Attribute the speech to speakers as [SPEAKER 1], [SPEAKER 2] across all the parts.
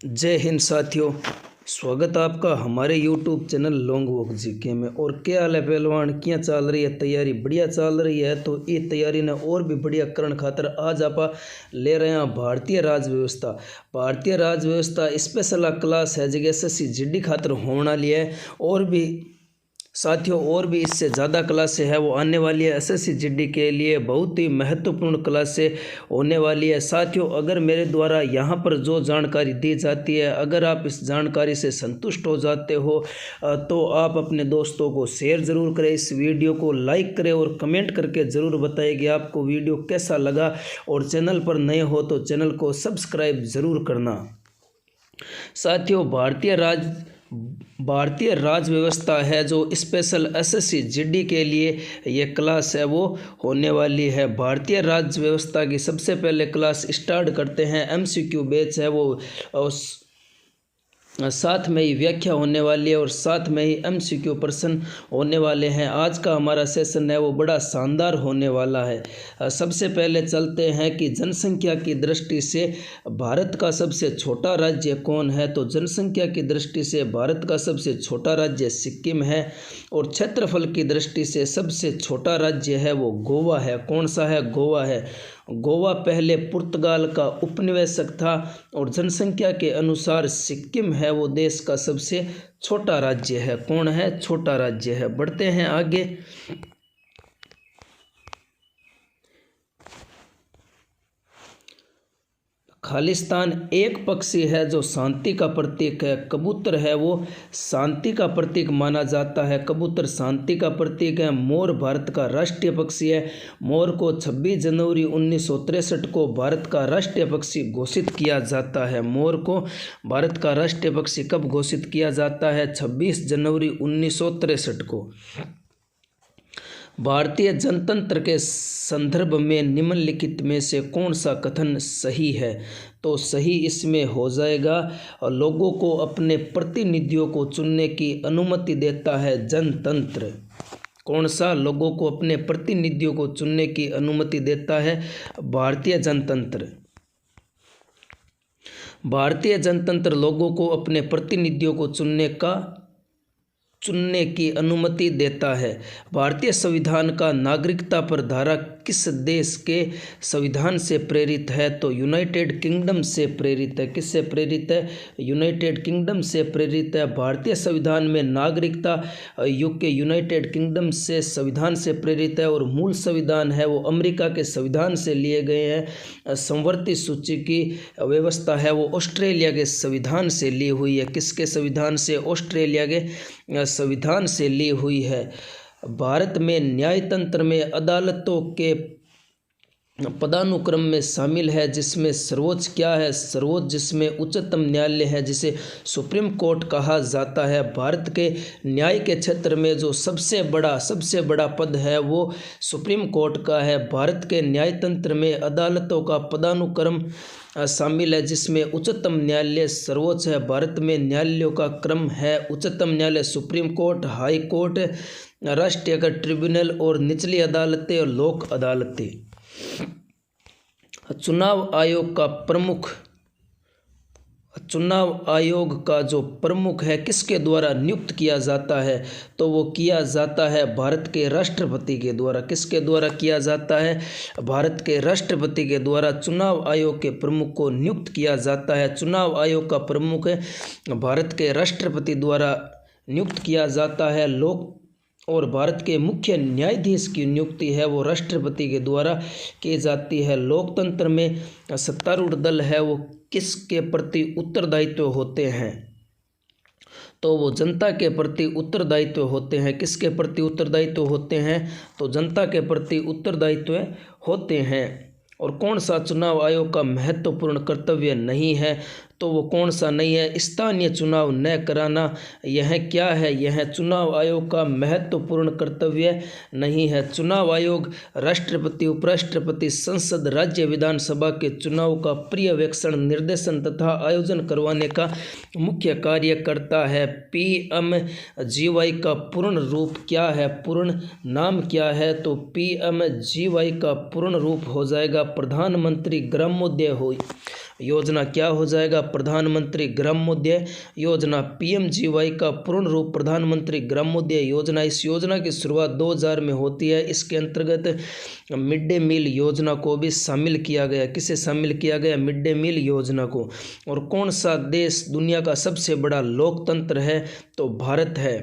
[SPEAKER 1] जय हिंद साथियों। स्वागत है आपका हमारे YouTube channel long walk GK में। और क्या हाल है पहलवान, क्या चल रही है तैयारी? बढ़िया चल रही है। तो ये तैयारी ने और भी बढ़िया करण खातर आज आप ले रहे हैं भारतीय राज व्यवस्था। भारतीय राज व्यवस्था स्पेशल क्लास है जगह एसएससी जीडी खातर होने वाली है। और भी साथियों और भी इससे ज़्यादा क्लासें है वो आने वाली है। एसएससी जीडी के लिए बहुत ही महत्वपूर्ण क्लासें होने वाली है। साथियों अगर मेरे द्वारा यहाँ पर जो जानकारी दी जाती है, अगर आप इस जानकारी से संतुष्ट हो जाते हो तो आप अपने दोस्तों को शेयर ज़रूर करें, इस वीडियो को लाइक करें और कमेंट करके ज़रूर बताएं कि आपको वीडियो कैसा लगा। और चैनल पर नए हो तो चैनल को सब्सक्राइब ज़रूर करना। साथियों भारतीय राज व्यवस्था है जो स्पेशल एसएससी जीडी के लिए ये क्लास है वो होने वाली है। भारतीय राज व्यवस्था की सबसे पहले क्लास स्टार्ट करते हैं। एमसीक्यू बैच है वो साथ में ही व्याख्या होने वाली है और साथ में ही एमसीक्यू प्रश्न होने वाले हैं। आज का हमारा सेशन है वो बड़ा शानदार होने वाला है। सबसे पहले चलते हैं कि जनसंख्या की दृष्टि से भारत का सबसे छोटा राज्य कौन है। तो जनसंख्या की दृष्टि से भारत का सबसे छोटा राज्य सिक्किम है। और क्षेत्रफल की दृष्टि से सबसे छोटा राज्य है वो गोवा है। कौन सा है? गोवा है। गोवा पहले पुर्तगाल का उपनिवेशक था। और जनसंख्या के अनुसार सिक्किम है वो देश का सबसे छोटा राज्य है। कौन है? छोटा राज्य है। बढ़ते हैं आगे। खालिस्तान एक पक्षी है जो शांति का प्रतीक है। कबूतर है वो शांति का प्रतीक माना जाता है। कबूतर शांति का प्रतीक है। मोर भारत का राष्ट्रीय पक्षी है। मोर को 26 जनवरी 1963 को भारत का राष्ट्रीय पक्षी घोषित किया जाता है। मोर को भारत का राष्ट्रीय पक्षी कब घोषित किया जाता है? 26 जनवरी 1963 को। भारतीय जनतंत्र के संदर्भ में निम्नलिखित में से कौन सा कथन सही है? तो सही इसमें हो जाएगा लोगों को अपने प्रतिनिधियों को चुनने की अनुमति देता है जनतंत्र। कौन सा? लोगों को अपने प्रतिनिधियों को चुनने की अनुमति देता है भारतीय जनतंत्र। भारतीय जनतंत्र लोगों को अपने प्रतिनिधियों को चुनने की अनुमति देता है। भारतीय संविधान का नागरिकता पर धारा किस देश के संविधान से प्रेरित है? तो यूनाइटेड किंगडम से प्रेरित है। किससे प्रेरित है? यूनाइटेड किंगडम से प्रेरित है। भारतीय संविधान में नागरिकता यूके यूनाइटेड किंगडम से संविधान से प्रेरित है। और मूल संविधान है वो अमेरिका के संविधान से लिए गए हैं। संवर्ती सूची की व्यवस्था है वो ऑस्ट्रेलिया के संविधान से ली हुई है। किसके संविधान से? ऑस्ट्रेलिया के संविधान से ली हुई है। भारत में न्यायतंत्र में अदालतों के पदानुक्रम में शामिल है जिसमें सर्वोच्च क्या है? सर्वोच्च जिसमें उच्चतम न्यायालय है जिसे सुप्रीम कोर्ट कहा जाता है। भारत के न्याय के क्षेत्र में जो सबसे बड़ा पद है वो सुप्रीम कोर्ट का है। भारत के न्यायतंत्र में अदालतों का पदानुक्रम शामिल है जिसमें उच्चतम न्यायालय सर्वोच्च है। भारत में न्यायालयों का क्रम है उच्चतम न्यायालय, सुप्रीम कोर्ट, हाई कोर्ट, राष्ट्रीय ट्रिब्यूनल और निचली अदालतें और लोक अदालतें। चुनाव आयोग का जो प्रमुख है किसके द्वारा नियुक्त किया जाता है? तो वो किया जाता है भारत के राष्ट्रपति के द्वारा। किसके द्वारा किया जाता है? भारत के राष्ट्रपति के द्वारा चुनाव आयोग के प्रमुख को नियुक्त किया जाता है। चुनाव आयोग का प्रमुख भारत के राष्ट्रपति द्वारा नियुक्त किया जाता है। और भारत के मुख्य न्यायाधीश की नियुक्ति है वो राष्ट्रपति के द्वारा की जाती है। लोकतंत्र में सत्तारूढ़ दल है वो किसके प्रति उत्तरदायित्व होते हैं? तो वो जनता के प्रति उत्तरदायित्व होते हैं। किसके प्रति उत्तरदायित्व होते हैं? तो जनता के प्रति उत्तरदायित्व होते हैं। और कौन सा चुनाव आयोग का महत्वपूर्ण कर्तव्य नहीं है? तो वो कौन सा नहीं है? स्थानीय चुनाव न कराना। यह क्या है? यह चुनाव आयोग का महत्वपूर्ण कर्तव्य नहीं है। चुनाव आयोग राष्ट्रपति, उपराष्ट्रपति, संसद, राज्य विधानसभा के चुनाव का पर्यवेक्षण, निर्देशन तथा आयोजन करवाने का मुख्य कार्य करता है। पीएमजीवाई का पूर्ण रूप क्या है? पूर्ण नाम क्या है? तो पीएमजीवाई का पूर्ण रूप हो जाएगा प्रधानमंत्री योजना क्या हो जाएगा? प्रधानमंत्री ग्रामोदय योजना। पीएमजीवाई का पूर्ण रूप प्रधानमंत्री ग्रामोदय योजना। इस योजना की शुरुआत 2000 में होती है। इसके अंतर्गत मिड डे मील योजना को भी शामिल किया गया। किसे शामिल किया गया? मिड डे मील योजना को। और कौन सा देश दुनिया का सबसे बड़ा लोकतंत्र है? तो भारत है।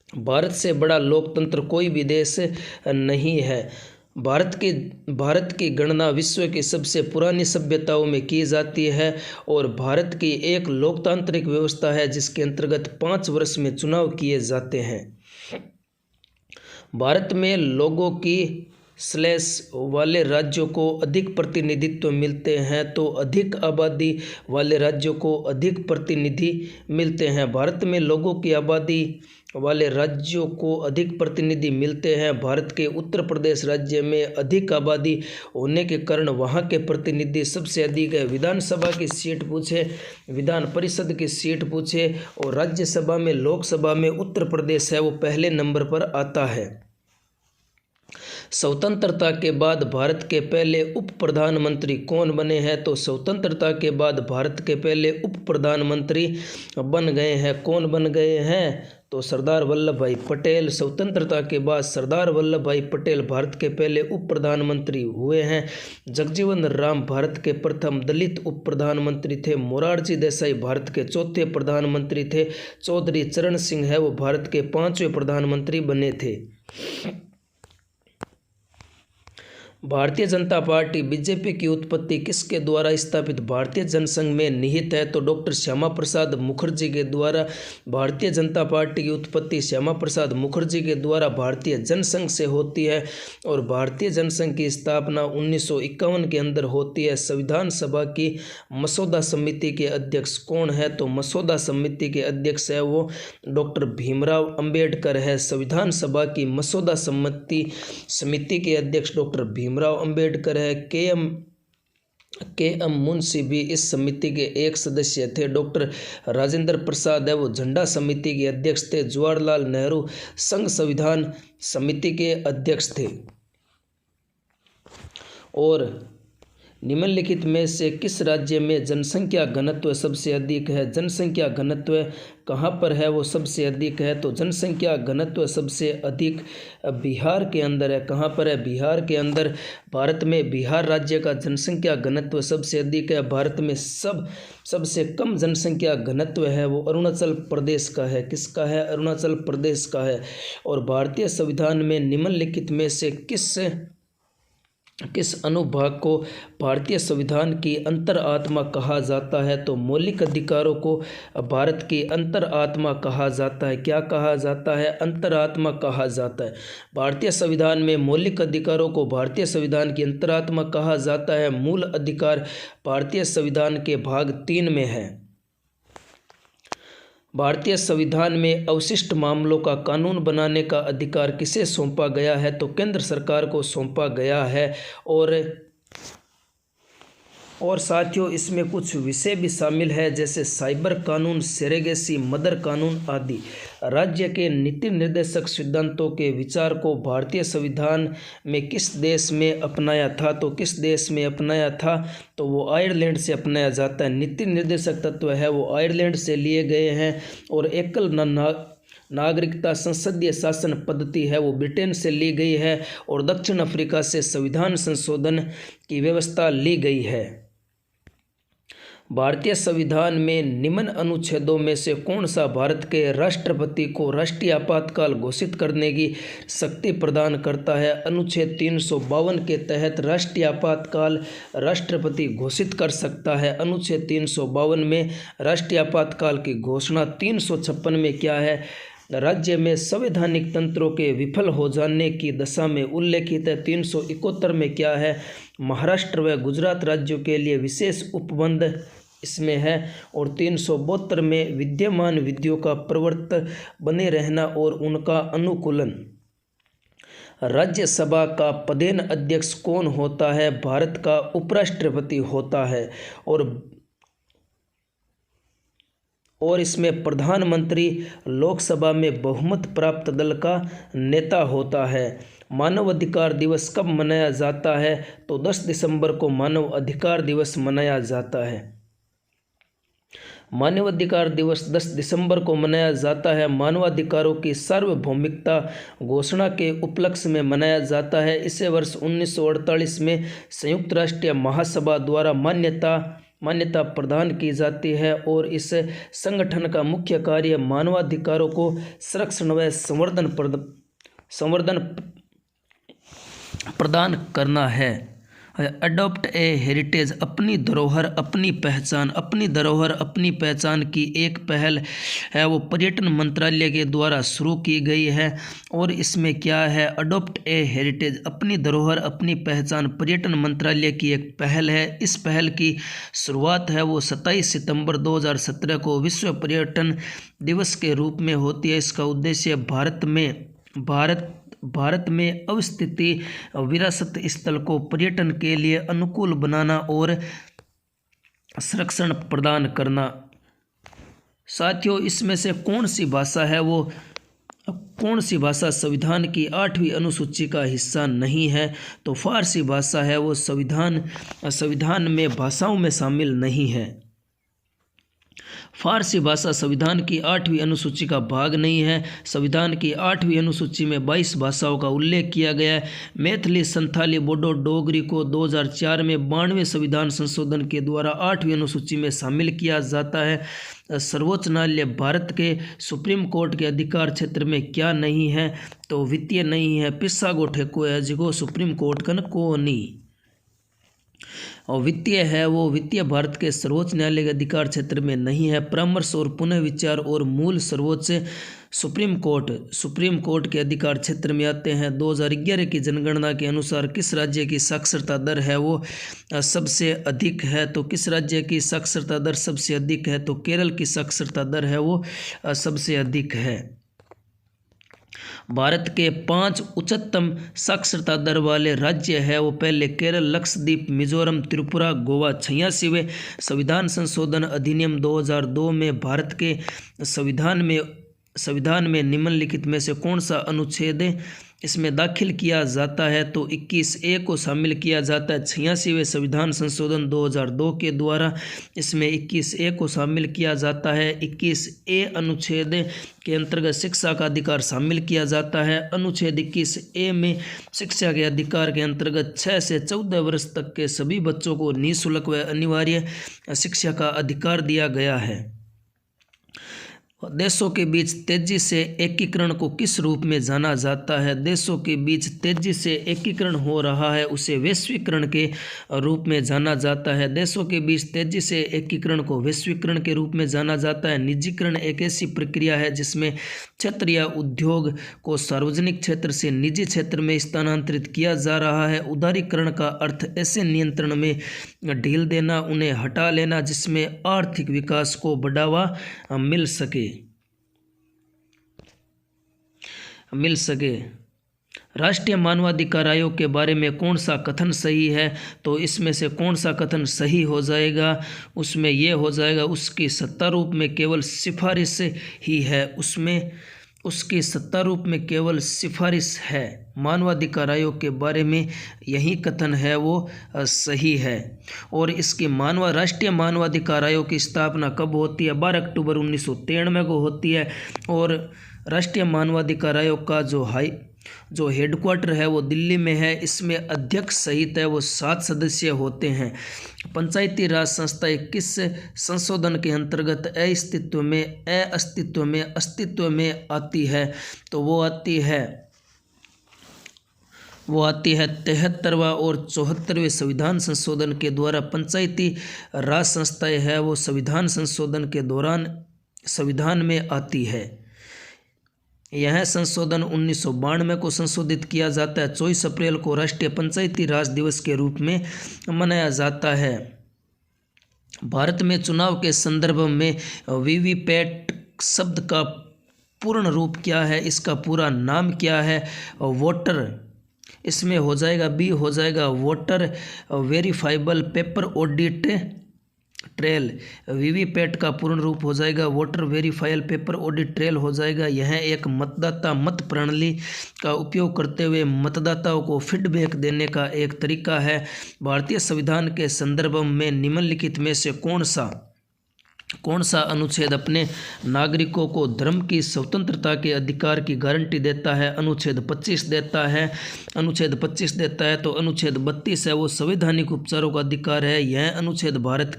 [SPEAKER 1] भारत से बड़ा लोकतंत्र कोई भी देश नहीं है। भारत की गणना विश्व की सबसे पुरानी सभ्यताओं में की जाती है और भारत की एक लोकतांत्रिक व्यवस्था है जिसके अंतर्गत 5 वर्ष में चुनाव किए जाते हैं। भारत में लोगों की स्लैश वाले राज्यों को अधिक प्रतिनिधित्व मिलते हैं तो अधिक आबादी वाले राज्यों को अधिक प्रतिनिधि मिलते हैं। भारत में लोगों की आबादी वाले राज्यों को अधिक प्रतिनिधि मिलते हैं। भारत के उत्तर प्रदेश राज्य में अधिक आबादी होने के कारण वहाँ के प्रतिनिधि सबसे अधिक है। विधानसभा की सीट पूछे, विधान परिषद की सीट पूछे और राज्यसभा में, लोकसभा में उत्तर प्रदेश है वो पहले नंबर पर आता है। स्वतंत्रता के बाद भारत के पहले उप प्रधानमंत्री कौन बने हैं? तो स्वतंत्रता के बाद भारत के पहले उप प्रधानमंत्री बन गए हैं। कौन बन गए हैं? तो सरदार वल्लभ भाई पटेल। स्वतंत्रता के बाद सरदार वल्लभ भाई पटेल भारत के पहले उप प्रधानमंत्री हुए हैं। जगजीवन राम भारत के प्रथम दलित उप प्रधानमंत्री थे। मोरारजी देसाई भारत के चौथे प्रधानमंत्री थे। चौधरी चरण सिंह है वो भारत के 5वें प्रधानमंत्री बने थे। भारतीय जनता पार्टी बीजेपी की उत्पत्ति किसके द्वारा स्थापित भारतीय जनसंघ में निहित है? तो डॉक्टर श्यामा प्रसाद मुखर्जी के द्वारा भारतीय जनता पार्टी की उत्पत्ति श्यामा प्रसाद मुखर्जी के द्वारा भारतीय जनसंघ से होती है और भारतीय जनसंघ की स्थापना 1951 के अंदर होती है। संविधान सभा की मसौदा समिति के अध्यक्ष कौन है? तो मसौदा समिति के अध्यक्ष है वो डॉक्टर भीमराव अंबेडकर है। संविधान सभा की मसौदा समिति के अध्यक्ष डॉक्टर भीमराव अंबेडकर है। के एम मुंशी भी इस समिति के एक सदस्य थे। डॉक्टर राजेंद्र प्रसाद है वो झंडा समिति के अध्यक्ष थे। जवाहरलाल नेहरू संघ संविधान समिति के अध्यक्ष थे। और निम्नलिखित में से किस राज्य में जनसंख्या घनत्व सबसे अधिक है? जनसंख्या घनत्व कहाँ पर है वो सबसे अधिक है? तो जनसंख्या घनत्व सबसे अधिक बिहार के अंदर है। कहाँ पर है? बिहार के अंदर। भारत में बिहार राज्य का जनसंख्या घनत्व सबसे अधिक है। भारत में सबसे कम जनसंख्या घनत्व है वो अरुणाचल प्रदेश का है। किसका है? अरुणाचल प्रदेश का है। और भारतीय संविधान में निम्नलिखित में से किस अनुभाग को भारतीय संविधान की अंतर आत्मा कहा जाता है? तो मौलिक अधिकारों को भारत की अंतर आत्मा कहा जाता है। क्या कहा जाता है? अंतर आत्मा कहा जाता है। भारतीय संविधान में मौलिक अधिकारों को भारतीय संविधान की अंतरात्मा कहा जाता है। मूल अधिकार भारतीय संविधान के भाग 3 में है। भारतीय संविधान में अवशिष्ट मामलों का कानून बनाने का अधिकार किसे सौंपा गया है? तो केंद्र सरकार को सौंपा गया है। और साथियों इसमें कुछ विषय भी शामिल है जैसे साइबर कानून, सेरेगेसी, मदर कानून आदि। राज्य के नीति निर्देशक सिद्धांतों के विचार को भारतीय संविधान में किस देश में अपनाया था? तो किस देश में अपनाया था? तो वो आयरलैंड से अपनाया जाता है। नीति निर्देशक तत्व है वो आयरलैंड से लिए गए हैं। और एकल नागरिकता संसदीय शासन पद्धति है वो ब्रिटेन से ली गई है। और दक्षिण अफ्रीका से संविधान संशोधन की व्यवस्था ली गई है। भारतीय संविधान में निम्न अनुच्छेदों में से कौन सा भारत के राष्ट्रपति को राष्ट्रीय आपातकाल घोषित करने की शक्ति प्रदान करता है? अनुच्छेद 352 के तहत राष्ट्रीय आपातकाल राष्ट्रपति घोषित कर सकता है। अनुच्छेद 352 में राष्ट्रीय आपातकाल की घोषणा। 356 में क्या है? राज्य में संवैधानिक तंत्रों के विफल हो जाने की दशा में उल्लेखित है। 371 में क्या है? महाराष्ट्र व गुजरात राज्यों के लिए विशेष उपबंध इसमें है। और 372 में विद्यमान विधियों का प्रवर्तन बने रहना और उनका अनुकूलन। राज्यसभा का पदेन अध्यक्ष कौन होता है? भारत का उपराष्ट्रपति होता है। और इसमें प्रधानमंत्री लोकसभा में बहुमत प्राप्त दल का नेता होता है। मानव अधिकार दिवस कब मनाया जाता है? तो 10 दिसंबर को मानव अधिकार दिवस मनाया जाता है। मानवाधिकार दिवस 10 दिसंबर को मनाया जाता है। मानवाधिकारों की सार्वभौमिकता घोषणा के उपलक्ष्य में मनाया जाता है। इसे वर्ष 1948 में संयुक्त राष्ट्र महासभा द्वारा मान्यता प्रदान की जाती है और इस संगठन का मुख्य कार्य मानवाधिकारों को संरक्षण व संवर्धन प्रदान करना है। अडॉप्ट ए हेरिटेज, अपनी धरोहर अपनी पहचान की एक पहल है, वो पर्यटन मंत्रालय के द्वारा शुरू की गई है। और इसमें क्या है? अडॉप्ट ए हेरिटेज, अपनी धरोहर अपनी पहचान, पर्यटन मंत्रालय की एक पहल है। इस पहल की शुरुआत है वो 27 सितंबर 2017 को विश्व पर्यटन दिवस के रूप में होती है। इसका उद्देश्य भारत में अवस्थित विरासत स्थल को पर्यटन के लिए अनुकूल बनाना और संरक्षण प्रदान करना। साथियों, इसमें से कौन सी भाषा संविधान की 8वीं अनुसूची का हिस्सा नहीं है? तो फारसी भाषा है वो संविधान में भाषाओं में शामिल नहीं है। फारसी भाषा संविधान की 8वीं अनुसूची का भाग नहीं है। संविधान की 8वीं अनुसूची में 22 भाषाओं का उल्लेख किया गया है। मैथिली, संथाली, बोडो, डोगरी को 2004 में 92वें संविधान संशोधन के द्वारा 8वीं अनुसूची में शामिल किया जाता है। सर्वोच्च न्यायालय भारत के सुप्रीम कोर्ट के अधिकार क्षेत्र में क्या नहीं है? तो वित्तीय नहीं है। पिस्सा गोठे को अजिगो सुप्रीम कोर्ट कन को नहीं। और वित्तीय है वो वित्तीय भारत के सर्वोच्च न्यायालय के अधिकार क्षेत्र में नहीं है। परामर्श और पुनः विचार और मूल सर्वोच्च सुप्रीम कोर्ट के अधिकार क्षेत्र में आते हैं। 2011 की जनगणना के अनुसार किस राज्य की साक्षरता दर है वो सबसे अधिक है? तो किस राज्य की साक्षरता दर सबसे अधिक है? तो केरल की साक्षरता दर है वो सबसे अधिक है। भारत के 5 उच्चतम साक्षरता दर वाले राज्य है वो पहले केरल, लक्षद्वीप, मिजोरम, त्रिपुरा, गोवा। 86वें संविधान संशोधन अधिनियम 2002 में भारत के संविधान में निम्नलिखित में से कौन सा अनुच्छेद इसमें दाखिल किया जाता है? तो 21A को शामिल किया जाता है। 86वें संविधान संशोधन 2002 के द्वारा इसमें 21A को शामिल किया जाता है। 21A अनुच्छेद के अंतर्गत शिक्षा का अधिकार शामिल किया जाता है। अनुच्छेद 21A में शिक्षा के अधिकार के अंतर्गत 6 से 14 वर्ष तक के सभी बच्चों को निःशुल्क व अनिवार्य शिक्षा का अधिकार दिया गया है। देशों के बीच तेजी से एकीकरण को किस रूप में जाना जाता है? देशों के बीच तेजी से एकीकरण हो रहा है उसे वैश्वीकरण के रूप में जाना जाता है। देशों के बीच तेजी से एकीकरण को वैश्वीकरण के रूप में जाना जाता है। निजीकरण एक ऐसी प्रक्रिया है जिसमें क्षेत्र या उद्योग को सार्वजनिक क्षेत्र से निजी क्षेत्र में स्थानांतरित किया जा रहा है। उदारीकरण का अर्थ ऐसे नियंत्रण में ढील देना, उन्हें हटा लेना जिसमें आर्थिक विकास को बढ़ावा मिल सके। राष्ट्रीय मानवाधिकार आयोग के बारे में कौन सा कथन सही है? तो इसमें से कौन सा कथन सही हो जाएगा? उसमें यह हो जाएगा उसकी सत्ता रूप में केवल सिफारिश ही है। उसकी सत्ता रूप में केवल सिफारिश है। मानवाधिकार आयोग के बारे में यही कथन है वो सही है। और इसकी राष्ट्रीय मानवाधिकार आयोग की स्थापना कब होती है? 12 अक्टूबर 1993 को होती है। और राष्ट्रीय मानवाधिकार आयोग का जो हेडक्वार्टर है वो दिल्ली में है। इसमें अध्यक्ष सहित है वो 7 सदस्य होते हैं। पंचायती राज संस्थाएं किस संशोधन के अंतर्गत अस्तित्व में आती है? तो वो आती है 73वां और 74वें संविधान संशोधन के द्वारा। पंचायती राज संस्थाएं है वो संविधान संशोधन के दौरान संविधान में आती है। यह संशोधन 1992 को संशोधित किया जाता है। 24 अप्रैल को राष्ट्रीय पंचायती राज दिवस के रूप में मनाया जाता है। भारत में चुनाव के संदर्भ में वीवीपैट शब्द का पूर्ण रूप क्या है? इसका पूरा नाम क्या है? वोटर, इसमें हो जाएगा बी, हो जाएगा voter verifiable paper audit trail VVPAT का पूर्ण रूप हो जाएगा। वोटर वेरीफाइल पेपर ऑडिट ट्रेल हो जाएगा। यह एक मतदाता मत प्रणाली का उपयोग करते हुए मतदाताओं को फीडबैक देने का एक तरीका है। भारतीय संविधान के संदर्भ में निम्नलिखित में से कौन सा अनुच्छेद अपने नागरिकों को धर्म की स्वतंत्रता के अधिकार की गारंटी देता है? अनुच्छेद 25 देता है। अनुच्छेद 25 देता है तो अनुच्छेद 32 है वो संवैधानिक उपचारों का अधिकार है। यह अनुच्छेद भारत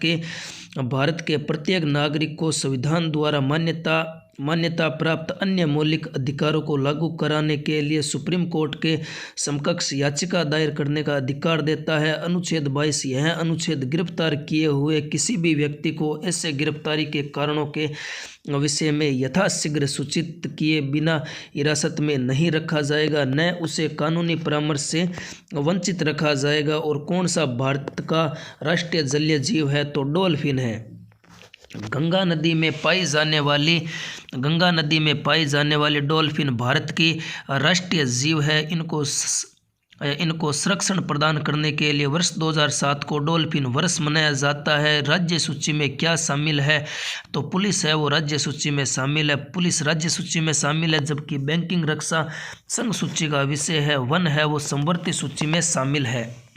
[SPEAKER 1] के प्रत्येक नागरिक को संविधान द्वारा मान्यता प्राप्त अन्य मौलिक अधिकारों को लागू कराने के लिए सुप्रीम कोर्ट के समकक्ष याचिका दायर करने का अधिकार देता है। अनुच्छेद 22 यह अनुच्छेद गिरफ्तार किए हुए किसी भी व्यक्ति को ऐसे गिरफ्तारी के कारणों के विषय में यथाशीघ्र सूचित किए बिना हिरासत में नहीं रखा जाएगा, न उसे कानूनी परामर्श से वंचित रखा जाएगा। और कौन सा भारत का राष्ट्रीय जलीय जीव है? तो डॉल्फिन है। गंगा नदी में पाई जाने वाली डॉल्फिन भारत की राष्ट्रीय जीव है। इनको संरक्षण प्रदान करने के लिए वर्ष 2007 को डॉल्फिन वर्ष मनाया जाता है। राज्य सूची में क्या शामिल है? तो पुलिस है वो राज्य सूची में शामिल है। पुलिस राज्य सूची में शामिल है, जबकि बैंकिंग रक्षा संघ सूची का विषय है। वन है वो समवर्ती सूची में शामिल है।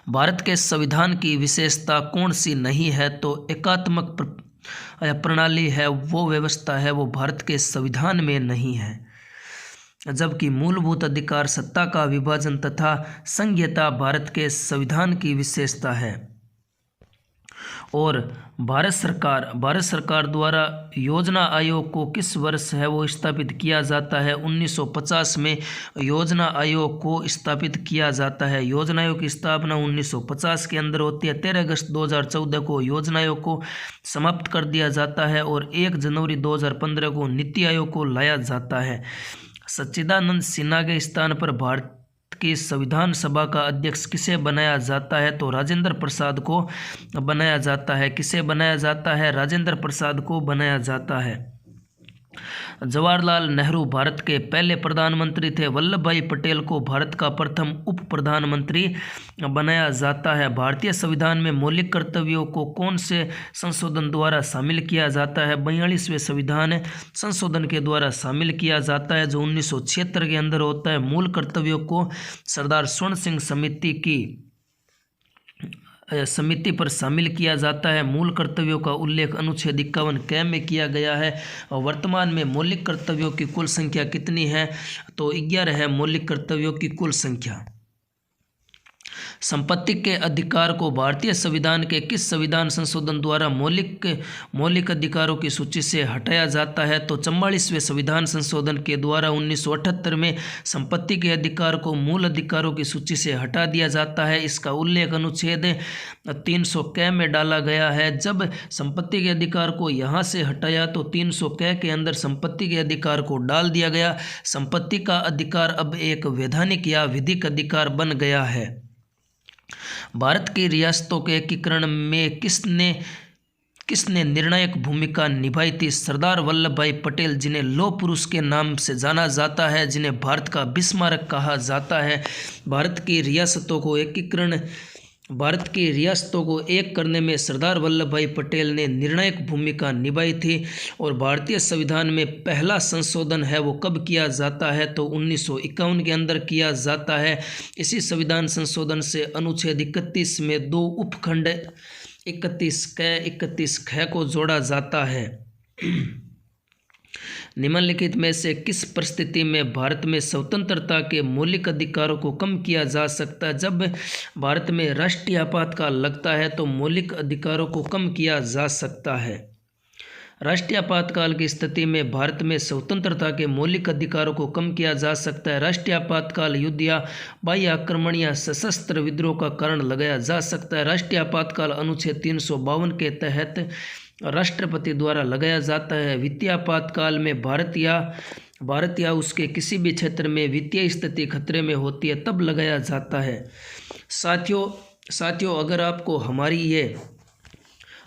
[SPEAKER 1] भारत के संविधान की विशेषता कौन सी नहीं है? तो एकात्मक प्रणाली है वो व्यवस्था है वो भारत के संविधान में नहीं है। जबकि मूलभूत अधिकार, सत्ता का विभाजन तथा संघीयता भारत के संविधान की विशेषता है। और भारत सरकार द्वारा योजना आयोग को किस वर्ष है वो स्थापित किया जाता है? 1950 में योजना आयोग को स्थापित किया जाता है। योजना आयोग की स्थापना 1950 के अंदर होती है। 13 अगस्त 2014 को योजना आयोग को समाप्त कर दिया जाता है और 1 जनवरी 2015 को नीति आयोग को लाया जाता है। सच्चिदानंद सिन्हा के स्थान पर भारत की संविधान सभा का अध्यक्ष किसे बनाया जाता है? तो राजेंद्र प्रसाद को बनाया जाता है। किसे बनाया जाता है? राजेंद्र प्रसाद को बनाया जाता है। जवाहरलाल नेहरू भारत के पहले प्रधानमंत्री थे। वल्लभ भाई पटेल को भारत का प्रथम उप प्रधानमंत्री बनाया जाता है। भारतीय संविधान में मौलिक कर्तव्यों को कौन से संशोधन द्वारा शामिल किया जाता है? 42वें संविधान संशोधन के द्वारा शामिल किया जाता है, जो 1976 के अंदर होता है। मूल कर्तव्यों को सरदार स्वर्ण सिंह समिति पर शामिल किया जाता है। मूल कर्तव्यों का उल्लेख अनुच्छेद 51 क में किया गया है। और वर्तमान में मौलिक कर्तव्यों की कुल संख्या कितनी है? तो 11 है मौलिक कर्तव्यों की कुल संख्या। संपत्ति के अधिकार को भारतीय संविधान के किस संविधान संशोधन द्वारा मौलिक अधिकारों की सूची से हटाया जाता है? तो 44वें संविधान संशोधन के द्वारा 1978 में संपत्ति के अधिकार को मूल अधिकारों की सूची से हटा दिया जाता है। इसका उल्लेख अनुच्छेद 300 क में डाला गया है। जब संपत्ति के अधिकार को यहाँ से हटाया तो 300 क के अंदर संपत्ति के अधिकार को डाल दिया गया। संपत्ति का अधिकार अब एक वैधानिक या विधिक अधिकार बन गया है। भारत की रियासतों के एकीकरण में किसने निर्णायक भूमिका निभाई थी? सरदार वल्लभ भाई पटेल, जिन्हें लौह पुरुष के नाम से जाना जाता है, जिन्हें भारत का बिस्मारक कहा जाता है। भारत की रियासतों को एक करने में सरदार वल्लभ भाई पटेल ने निर्णायक भूमिका निभाई थी। और भारतीय संविधान में पहला संशोधन है वो कब किया जाता है? तो 1951 के अंदर किया जाता है। इसी संविधान संशोधन से अनुच्छेद 31 में 2 उपखंड 31 ख को जोड़ा जाता है। निम्नलिखित में से किस परिस्थिति में भारत में स्वतंत्रता के मौलिक अधिकारों को कम किया जा सकता है? जब भारत में राष्ट्रीय आपातकाल लगता है तो मौलिक अधिकारों को कम किया जा सकता है। राष्ट्रीय आपातकाल की स्थिति में भारत में स्वतंत्रता के मौलिक अधिकारों को कम किया जा सकता है। राष्ट्रीय आपातकाल युद्ध या बाह्य आक्रमण या सशस्त्र विद्रोह का कारण लगाया जा सकता है। राष्ट्रीय आपातकाल अनुच्छेद 352 के तहत राष्ट्रपति द्वारा लगाया जाता है। वित्तीय आपातकाल में भारत या उसके किसी भी क्षेत्र में वित्तीय स्थिति खतरे में होती है तब लगाया जाता है। साथियों, अगर आपको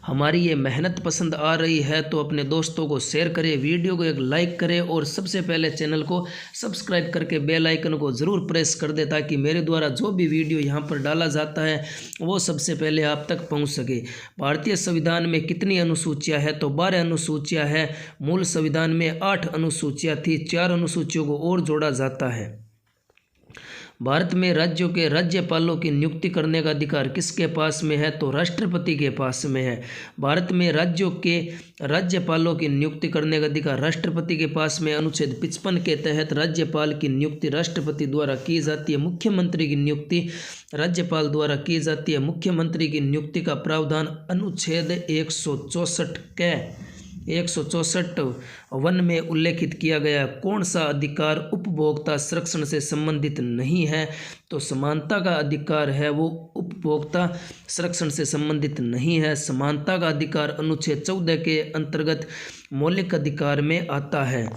[SPEAKER 1] हमारी ये मेहनत पसंद आ रही है तो अपने दोस्तों को शेयर करें, वीडियो को एक लाइक करें और सबसे पहले चैनल को सब्सक्राइब करके बेल आइकन को ज़रूर प्रेस कर दें ताकि मेरे द्वारा जो भी वीडियो यहाँ पर डाला जाता है वो सबसे पहले आप तक पहुँच सके। भारतीय संविधान में कितनी अनुसूचियाँ हैं? तो 12 अनुसूचियाँ हैं। मूल संविधान में 8 अनुसूचियाँ थी, 4 अनुसूचियों को और जोड़ा जाता है। भारत में राज्यों के राज्यपालों की नियुक्ति करने का अधिकार किसके पास में है? तो राष्ट्रपति के पास में है। भारत में राज्यों के राज्यपालों की नियुक्ति करने का अधिकार राष्ट्रपति के पास में। अनुच्छेद 55 के तहत राज्यपाल की नियुक्ति राष्ट्रपति द्वारा की जाती है। मुख्यमंत्री की नियुक्ति राज्यपाल द्वारा की जाती है। मुख्यमंत्री की नियुक्ति का प्रावधान अनुच्छेद 164 में उल्लेखित किया गया। कौन सा अधिकार उपभोक्ता संरक्षण से संबंधित नहीं है? तो समानता का अधिकार है वो उपभोक्ता संरक्षण से संबंधित नहीं है। समानता का अधिकार अनुच्छेद 14 के अंतर्गत मौलिक अधिकार में आता है।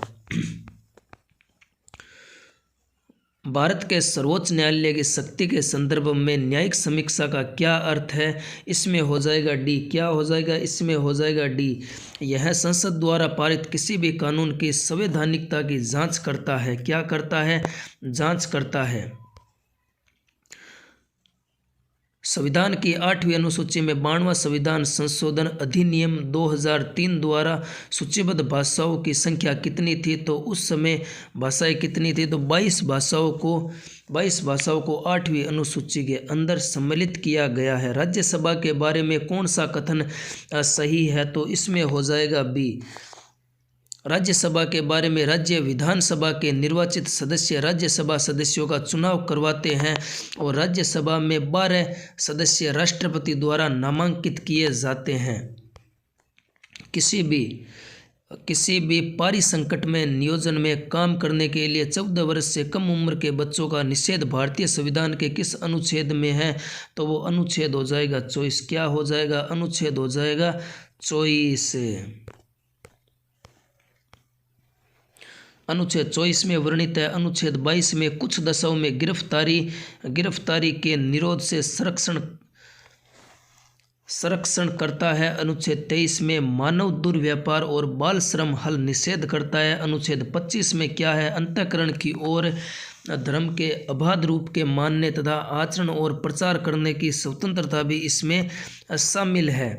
[SPEAKER 1] भारत के सर्वोच्च न्यायालय की शक्ति के संदर्भ में न्यायिक समीक्षा का क्या अर्थ है? इसमें हो जाएगा डी। क्या हो जाएगा? इसमें हो जाएगा डी। यह संसद द्वारा पारित किसी भी कानून की संवैधानिकता की जांच करता है। क्या करता है? जांच करता है। संविधान की 8वीं अनुसूची में 92वां संविधान संशोधन अधिनियम 2003 द्वारा सूचीबद्ध भाषाओं की संख्या कितनी थी? तो उस समय भाषाएं कितनी थी? तो 22 भाषाओं को 8वीं अनुसूची के अंदर सम्मिलित किया गया है। राज्यसभा के बारे में कौन सा कथन सही है? तो इसमें हो जाएगा बी। राज्यसभा के बारे में राज्य विधानसभा के निर्वाचित सदस्य राज्यसभा सदस्यों का चुनाव करवाते हैं और राज्यसभा में 12 सदस्य राष्ट्रपति द्वारा नामांकित किए जाते हैं। किसी भी पारिसंकट में नियोजन में काम करने के लिए 14 वर्ष से कम उम्र के बच्चों का निषेध भारतीय संविधान के किस अनुच्छेद में है? तो वो अनुच्छेद हो जाएगा 24। क्या हो जाएगा? अनुच्छेद हो जाएगा 24। अनुच्छेद 24 में वर्णित है। अनुच्छेद 22 में कुछ दशाओं में गिरफ्तारी के निरोध से संरक्षण करता है। अनुच्छेद 23 में मानव दुर्व्यापार और बाल श्रम हल निषेध करता है। अनुच्छेद 25 में क्या है? अंतःकरण की ओर धर्म के अबाध रूप के मानने तथा आचरण और प्रचार करने की स्वतंत्रता भी इसमें शामिल है।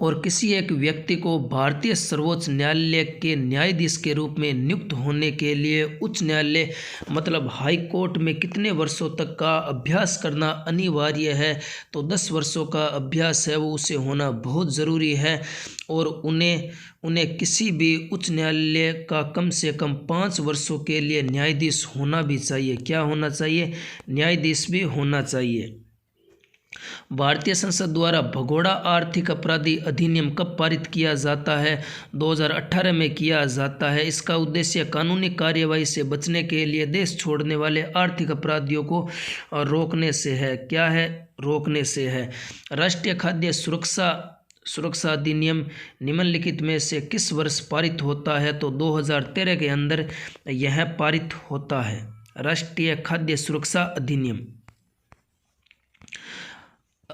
[SPEAKER 1] और किसी एक व्यक्ति को भारतीय सर्वोच्च न्यायालय के न्यायाधीश के रूप में नियुक्त होने के लिए उच्च न्यायालय मतलब हाई कोर्ट में कितने वर्षों तक का अभ्यास करना अनिवार्य है? तो 10 वर्षों का अभ्यास है वो उसे होना बहुत ज़रूरी है। और उन्हें किसी भी उच्च न्यायालय का कम से कम 5 वर्षों के लिए न्यायाधीश होना भी चाहिए। क्या होना चाहिए? न्यायाधीश भी होना चाहिए। भारतीय संसद द्वारा भगोड़ा आर्थिक अपराधी अधिनियम कब पारित किया जाता है? 2018 में किया जाता है। इसका उद्देश्य कानूनी कार्यवाही से बचने के लिए देश छोड़ने वाले आर्थिक अपराधियों को रोकने से है। क्या है? रोकने से है। राष्ट्रीय खाद्य सुरक्षा अधिनियम निम्नलिखित में से किस वर्ष पारित होता है? तो 2013 के अंदर यह पारित होता है। राष्ट्रीय खाद्य सुरक्षा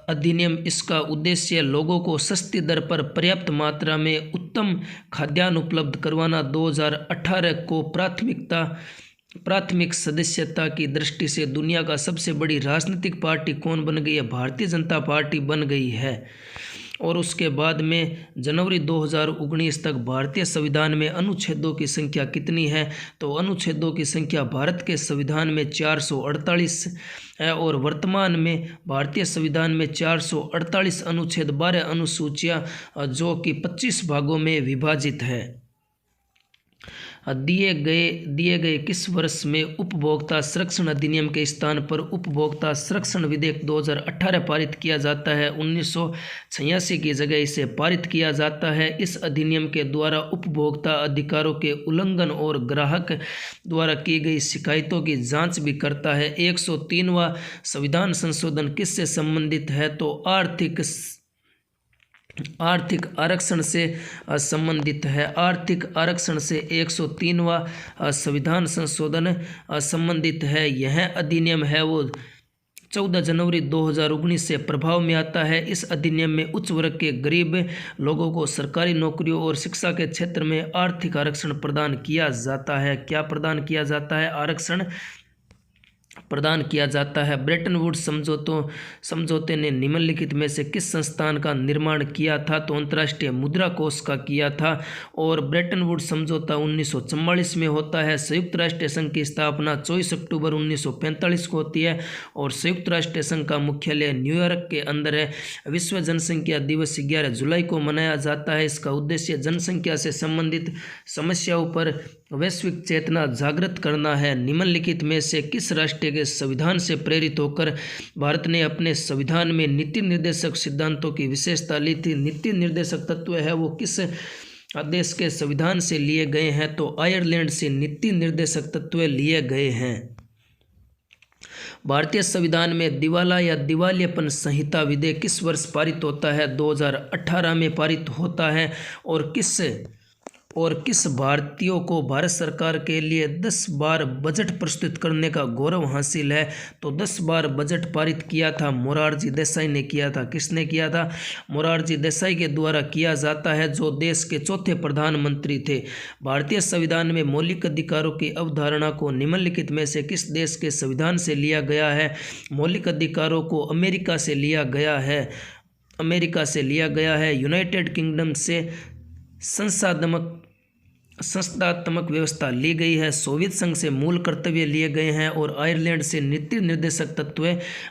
[SPEAKER 1] अधिनियम इसका उद्देश्य लोगों को सस्ती दर पर पर्याप्त मात्रा में उत्तम खाद्यान्न उपलब्ध करवाना। 2018 को प्राथमिक सदस्यता की दृष्टि से दुनिया का सबसे बड़ी राजनीतिक पार्टी कौन बन गई है? भारतीय जनता पार्टी बन गई है। और उसके बाद में जनवरी 2019 तक भारतीय संविधान में अनुच्छेदों की संख्या कितनी है? तो अनुच्छेदों की संख्या भारत के संविधान में 448 है और वर्तमान में भारतीय संविधान में 448 अनुच्छेद 12 अनुसूचियाँ जो कि 25 भागों में विभाजित है। दिए गए किस वर्ष में उपभोक्ता संरक्षण अधिनियम के स्थान पर उपभोक्ता संरक्षण विधेयक 2018 पारित किया जाता है? 1986 की जगह इसे पारित किया जाता है। इस अधिनियम के द्वारा उपभोक्ता अधिकारों के उल्लंघन और ग्राहक द्वारा की गई शिकायतों की जांच भी करता है। 103वां संविधान संशोधन किससे संबंधित है? तो आर्थिक आरक्षण से संबंधित है। आर्थिक आरक्षण से 103वां संविधान संशोधन संबंधित है। यह अधिनियम है वो 14 जनवरी 2019 से प्रभाव में आता है। इस अधिनियम में उच्च वर्ग के गरीब लोगों को सरकारी नौकरियों और शिक्षा के क्षेत्र में आर्थिक आरक्षण प्रदान किया जाता है। क्या प्रदान किया जाता है? आरक्षण प्रदान किया जाता है। ब्रेटन वुड्स समझौते ने निम्नलिखित में से किस संस्थान का निर्माण किया था? तो अंतर्राष्ट्रीय मुद्रा कोष का किया था। और ब्रेटन वुड्स समझौता 1944 में होता है। संयुक्त राष्ट्र संघ की स्थापना 24 अक्टूबर 1945 को होती है और संयुक्त राष्ट्र संघ का मुख्यालय न्यूयॉर्क के अंदर है। विश्व जनसंख्या दिवस 11 जुलाई को मनाया जाता है। इसका उद्देश्य जनसंख्या से संबंधित समस्याओं पर वैश्विक चेतना जागृत करना है। निम्नलिखित में से किस राष्ट्र के संविधान से प्रेरित होकर भारत ने अपने संविधान में नीति निर्देशक सिद्धांतों की विशेषता ली थी? नीति निर्देशक तत्व है वो किस देश के संविधान से लिए गए हैं? तो आयरलैंड से नीति निर्देशक तत्व लिए गए हैं। भारतीय संविधान में दिवाला या दिवालियापन संहिता विधेयक किस वर्ष पारित होता है? 2018 में पारित होता है। और किस भारतीयों को भारत सरकार के लिए 10 बार बजट प्रस्तुत करने का गौरव हासिल है? तो 10 बार बजट पारित किया था मोरारजी देसाई ने किया था। किसने किया था? मोरारजी देसाई के द्वारा किया जाता है, जो देश के चौथे प्रधानमंत्री थे। भारतीय संविधान में मौलिक अधिकारों की अवधारणा को निम्नलिखित में से किस देश के संविधान से लिया गया है? मौलिक अधिकारों को अमेरिका से लिया गया है। यूनाइटेड किंगडम से संस्थात्मक व्यवस्था ली गई है। सोवियत संघ से मूल कर्तव्य लिए गए हैं और आयरलैंड से नीति निर्देशक तत्व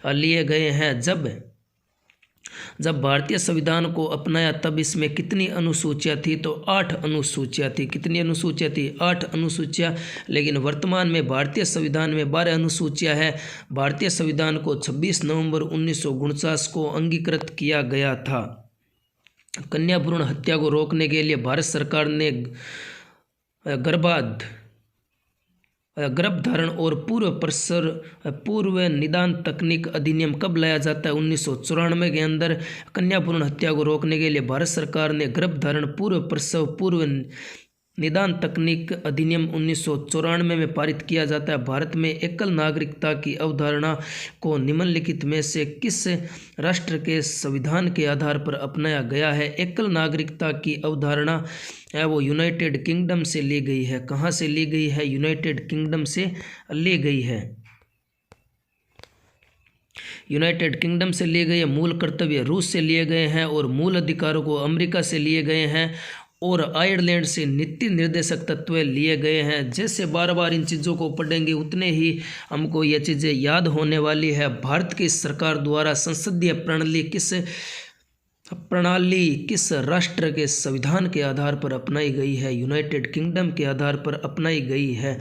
[SPEAKER 1] लिए गए हैं। जब भारतीय संविधान को अपनाया तब इसमें कितनी अनुसूचियाँ थी? तो 8 अनुसूचियाँ थी। कितनी अनुसूचियाँ थी? 8 अनुसूचियाँ। लेकिन वर्तमान में भारतीय संविधान में 12 अनुसूचियाँ हैं। भारतीय संविधान को 26 नवंबर 1949 को अंगीकृत किया गया था। कन्या भ्रूण हत्या को रोकने के लिए भारत सरकार ने गर्भधारण और पूर्व निदान तकनीक अधिनियम कब लाया जाता है? 1994 के अंदर कन्या भ्रूण हत्या को रोकने के लिए भारत सरकार ने गर्भधारण पूर्व निदान तकनीक अधिनियम 1994 में पारित किया जाता है। भारत में एकल नागरिकता की अवधारणा को निम्नलिखित में से किस राष्ट्र के संविधान के आधार पर अपनाया गया है? एकल नागरिकता की अवधारणा है वो यूनाइटेड किंगडम से ली गई है। कहाँ से ली गई है? यूनाइटेड किंगडम से ली गई है। यूनाइटेड किंगडम से लिए गए। मूल कर्तव्य रूस से लिए गए हैं और मूल अधिकारों को अमेरिका से लिए गए हैं और आयरलैंड से नीति निर्देशक तत्व लिए गए हैं। जैसे बार बार इन चीज़ों को पढ़ेंगे उतने ही हमको ये चीज़ें याद होने वाली है। भारत की सरकार द्वारा संसदीय प्रणाली किस राष्ट्र के संविधान के आधार पर अपनाई गई है? यूनाइटेड किंगडम के आधार पर अपनाई गई है।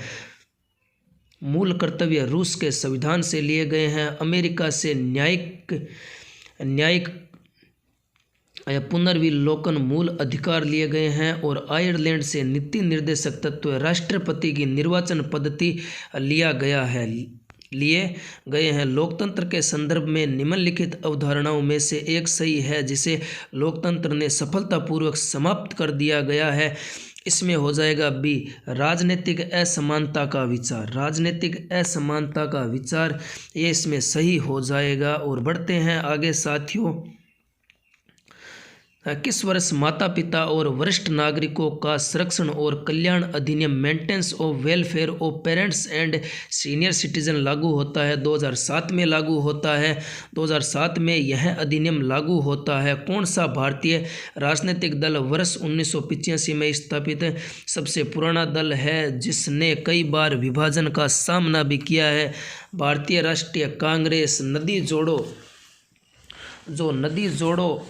[SPEAKER 1] मूल कर्तव्य रूस के संविधान से लिए गए हैं। अमेरिका से न्यायिक पुनर्विलोकन मूल अधिकार लिए गए हैं और आयरलैंड से नीति निर्देशक तत्व राष्ट्रपति की निर्वाचन पद्धति लिए गए हैं। लोकतंत्र के संदर्भ में निम्नलिखित अवधारणाओं में से एक सही है जिसे लोकतंत्र ने सफलतापूर्वक समाप्त कर दिया गया है। इसमें हो जाएगा बी, राजनीतिक असमानता का विचार। राजनीतिक असमानता का विचार ये इसमें सही हो जाएगा। और बढ़ते हैं आगे साथियों। किस वर्ष माता पिता और वरिष्ठ नागरिकों का संरक्षण और कल्याण अधिनियम maintenance of welfare of parents and senior citizen लागू होता है? 2007 में लागू होता है। 2007 में यह अधिनियम लागू होता है। कौन सा भारतीय राजनीतिक दल वर्ष 1985 में स्थापित सबसे पुराना दल है जिसने कई बार विभाजन का सामना भी किया है? भारतीय राष्ट्रीय कांग्रेस। नदी जोड़ो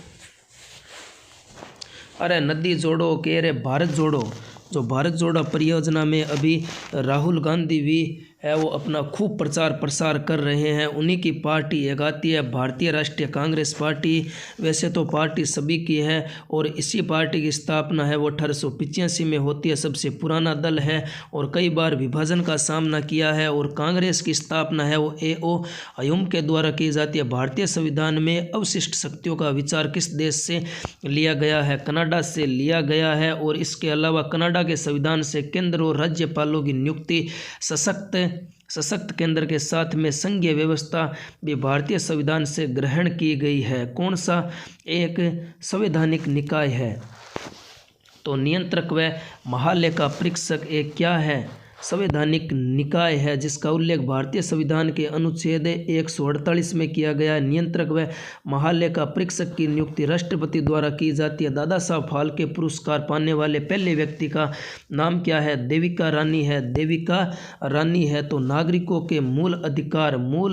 [SPEAKER 1] कह रहे भारत जोड़ो। जो भारत जोड़ो परियोजना में अभी राहुल गांधी भी है वो अपना खूब प्रचार प्रसार कर रहे हैं। उन्हीं की पार्टी एक आती है भारतीय राष्ट्रीय कांग्रेस पार्टी। वैसे तो पार्टी सभी की है और इसी पार्टी की स्थापना है वो 1885 में होती है। सबसे पुराना दल है और कई बार विभाजन का सामना किया है। और कांग्रेस की स्थापना है वो A.O. ह्यूम के द्वारा की जाती है। भारतीय संविधान में अवशिष्ट शक्तियों का विचार किस देश से लिया गया है? कनाडा से लिया गया है। और इसके अलावा कनाडा के संविधान से केंद्र और राज्यपालों की नियुक्ति सशक्त केंद्र के साथ में संघीय व्यवस्था भी भारतीय संविधान से ग्रहण की गई है। कौन सा एक संवैधानिक निकाय है? तो नियंत्रक व महालेखा परीक्षक एक क्या है? संवैधानिक निकाय है, जिसका उल्लेख भारतीय संविधान के अनुच्छेद 148 में किया गया है। नियंत्रक व महालेखा परीक्षक की नियुक्ति राष्ट्रपति द्वारा की जाती है। दादा साहब फाल्के पुरस्कार पाने वाले पहले व्यक्ति का नाम क्या है? देविका रानी है। देविका रानी है। तो नागरिकों के मूल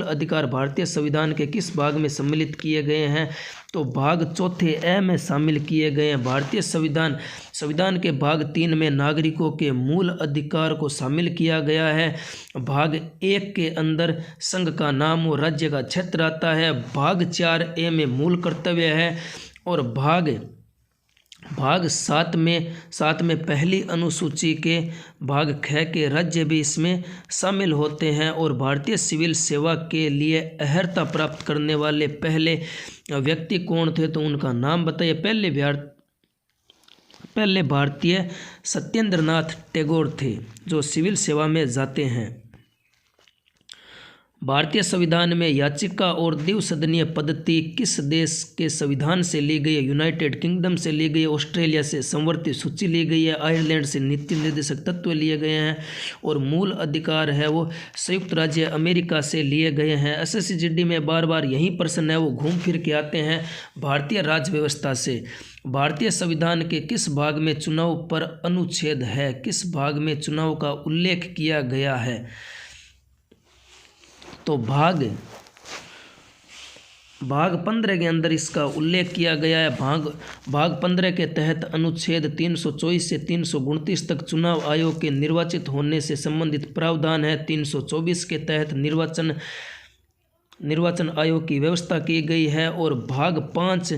[SPEAKER 1] अधिकार भारतीय संविधान के किस भाग में सम्मिलित किए गए हैं? तो भाग चौथे ए में शामिल किए गए हैं। भारतीय संविधान के भाग 3 में नागरिकों के मूल अधिकार को शामिल किया गया है। भाग 1 के अंदर संघ का नाम और राज्य का क्षेत्र आता है। भाग 4 ए में मूल कर्तव्य है और भाग 7 में पहली अनुसूची के भाग ख के राज्य भी इसमें शामिल होते हैं। और भारतीय सिविल सेवा के लिए अर्हता प्राप्त करने वाले पहले व्यक्ति कौन थे? तो उनका नाम बताइए। पहले भारतीय सत्येंद्र नाथ टैगोर थे, जो सिविल सेवा में जाते हैं। भारतीय संविधान में याचिका और द्विसदनीय पद्धति किस देश के संविधान से ली गई है? यूनाइटेड किंगडम से ली गई है, ऑस्ट्रेलिया से संवर्ती सूची ली गई है, आयरलैंड से नीति निर्देशक तत्व लिए गए हैं और मूल अधिकार है वो संयुक्त राज्य अमेरिका से लिए गए हैं। SSCGD में बार बार यही प्रश्न है, वो घूम फिर के आते हैं भारतीय राज्य व्यवस्था से। भारतीय संविधान के किस भाग में चुनाव पर अनुच्छेद है? किस भाग में चुनाव का उल्लेख किया गया है? तो भाग 15 के अंदर इसका उल्लेख किया गया है। भाग 15 के तहत अनुच्छेद 324 से 329 तक चुनाव आयोग के निर्वाचित होने से संबंधित प्रावधान है। 324 के तहत निर्वाचन आयोग की व्यवस्था की गई है। और भाग 5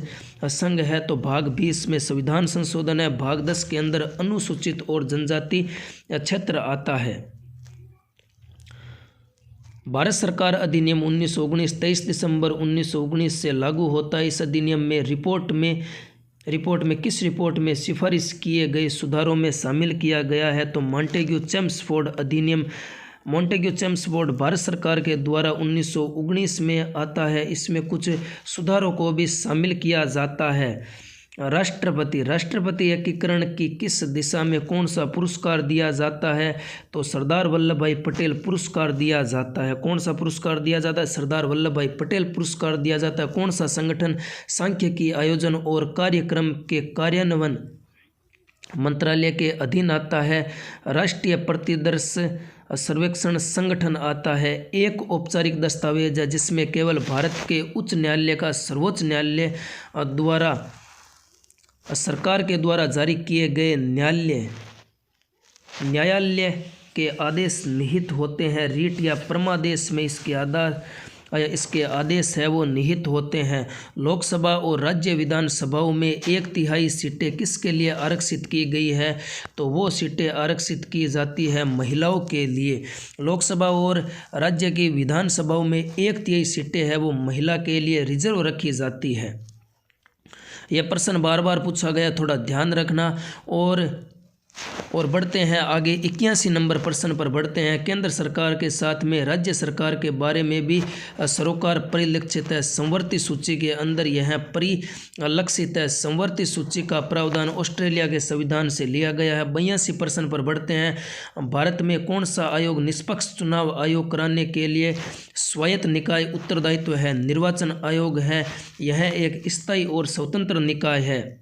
[SPEAKER 1] संघ है। तो भाग 20 में संविधान संशोधन है। भाग 10 के अंदर अनुसूचित और जनजाति क्षेत्र आता है। भारत सरकार अधिनियम 1919 23 दिसंबर 1919 से लागू होता है। इस अधिनियम में रिपोर्ट में किस रिपोर्ट में सिफारिश किए गए सुधारों में शामिल किया गया है? तो मॉन्टेग्यू चेम्सफोर्ड अधिनियम। मॉन्टेग्यू चेम्सफोर्ड भारत सरकार के द्वारा 1919 में आता है। इसमें कुछ सुधारों को भी शामिल किया जाता है। राष्ट्रपति एकीकरण की किस दिशा में कौन सा पुरस्कार दिया जाता है? तो सरदार वल्लभ भाई पटेल पुरस्कार दिया जाता है। कौन सा पुरस्कार दिया जाता है? सरदार वल्लभ भाई पटेल पुरस्कार दिया जाता है। कौन सा संगठन सांख्यिकी आयोजन और कार्यक्रम के कार्यान्वयन मंत्रालय के अधीन आता है? राष्ट्रीय प्रतिदर्श सर्वेक्षण संगठन आता है। एक औपचारिक दस्तावेज है जिसमें केवल भारत के उच्च न्यायालय का सर्वोच्च न्यायालय द्वारा सरकार के द्वारा जारी किए गए न्यायालय के आदेश निहित होते हैं। रीट या परमादेश में इसके आदेश है वो निहित होते हैं। लोकसभा और राज्य विधानसभाओं में 1/3 सीटें किसके लिए आरक्षित की गई है? तो वो सीटें आरक्षित की जाती है महिलाओं के लिए। लोकसभा और राज्य की विधानसभाओं में 1/3 सीटें है वो महिला के लिए रिजर्व रखी जाती है। यह प्रश्न बार बार पूछा गया, थोड़ा ध्यान रखना। और बढ़ते हैं आगे 81 नंबर प्रश्न पर बढ़ते हैं। केंद्र सरकार के साथ में राज्य सरकार के बारे में भी सरोकार परिलक्षित है। संवर्ती सूची के अंदर यह परिलक्षित है। संवर्ती सूची का प्रावधान ऑस्ट्रेलिया के संविधान से लिया गया है। 82 प्रश्न पर बढ़ते हैं। भारत में कौन सा आयोग निष्पक्ष चुनाव आयोग कराने के लिए स्वायत्त निकाय उत्तरदायित्व है? निर्वाचन आयोग है। यह एक स्थायी और स्वतंत्र निकाय है।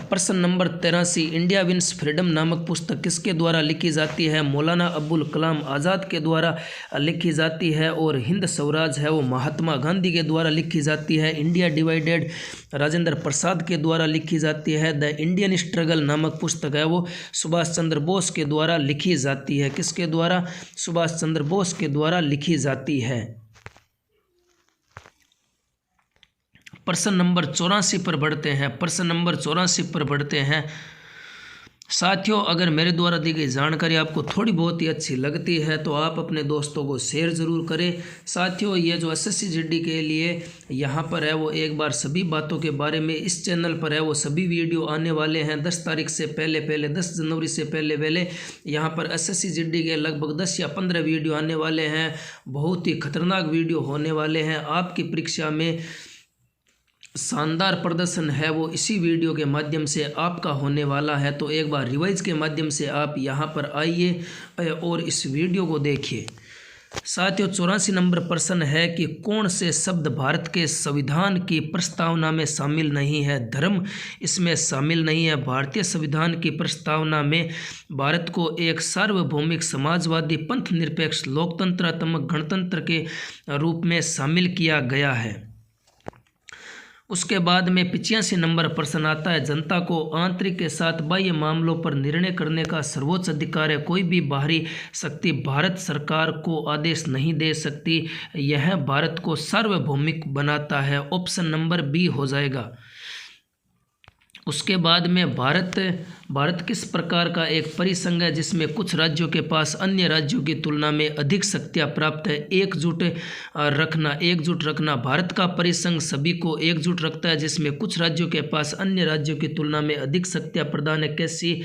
[SPEAKER 1] प्रश्न नंबर 83, इंडिया विंस फ्रीडम नामक पुस्तक किसके द्वारा लिखी जाती है? मौलाना अबुल कलाम आज़ाद के द्वारा लिखी जाती है। और हिंद स्वराज है वो महात्मा गांधी के द्वारा लिखी जाती है। इंडिया डिवाइडेड राजेंद्र प्रसाद के द्वारा लिखी जाती है। द इंडियन स्ट्रगल नामक पुस्तक है वो सुभाष चंद्र बोस के द्वारा लिखी जाती है। किसके द्वारा? सुभाष चंद्र बोस के द्वारा लिखी जाती है। प्रश्न नंबर 84 पर बढ़ते हैं। प्रश्न नंबर 84 पर बढ़ते हैं। साथियों, अगर मेरे द्वारा दी गई जानकारी आपको थोड़ी बहुत ही अच्छी लगती है तो आप अपने दोस्तों को शेयर ज़रूर करें। साथियों, ये जो एसएससी जीडी के लिए यहाँ पर है वो एक बार सभी बातों के बारे में इस चैनल पर है वो सभी वीडियो आने वाले हैं 10 तारीख से पहले 10 जनवरी से पहले यहाँ पर एसएससी जीडी के लगभग 10 या 15 वीडियो आने वाले हैं। बहुत ही खतरनाक वीडियो होने वाले हैं। आपकी परीक्षा में शानदार प्रदर्शन है वो इसी वीडियो के माध्यम से आपका होने वाला है। तो एक बार रिवाइज के माध्यम से आप यहाँ पर आइए और इस वीडियो को देखिए। साथियों, 84 नंबर प्रश्न है कि कौन से शब्द भारत के संविधान की प्रस्तावना में शामिल नहीं है। धर्म इसमें शामिल नहीं है। भारतीय संविधान की प्रस्तावना में भारत को एक सार्वभौमिक समाजवादी पंथ निरपेक्ष लोकतंत्रात्मक गणतंत्र के रूप में शामिल किया गया है। उसके बाद में 85 नंबर प्रश्न आता है, जनता को आंतरिक के साथ बाह्य मामलों पर निर्णय करने का सर्वोच्च अधिकार है। कोई भी बाहरी शक्ति भारत सरकार को आदेश नहीं दे सकती। यह भारत को सार्वभौमिक बनाता है। ऑप्शन नंबर बी हो जाएगा। उसके बाद में भारत किस प्रकार का एक परिसंघ है जिसमें कुछ राज्यों के पास अन्य राज्यों की तुलना में अधिक शक्तियाँ प्राप्त है। एकजुट रखना भारत का परिसंघ सभी को एकजुट रखता है जिसमें कुछ राज्यों के पास अन्य राज्यों की तुलना में अधिक शक्तियाँ प्रदान है। कैसी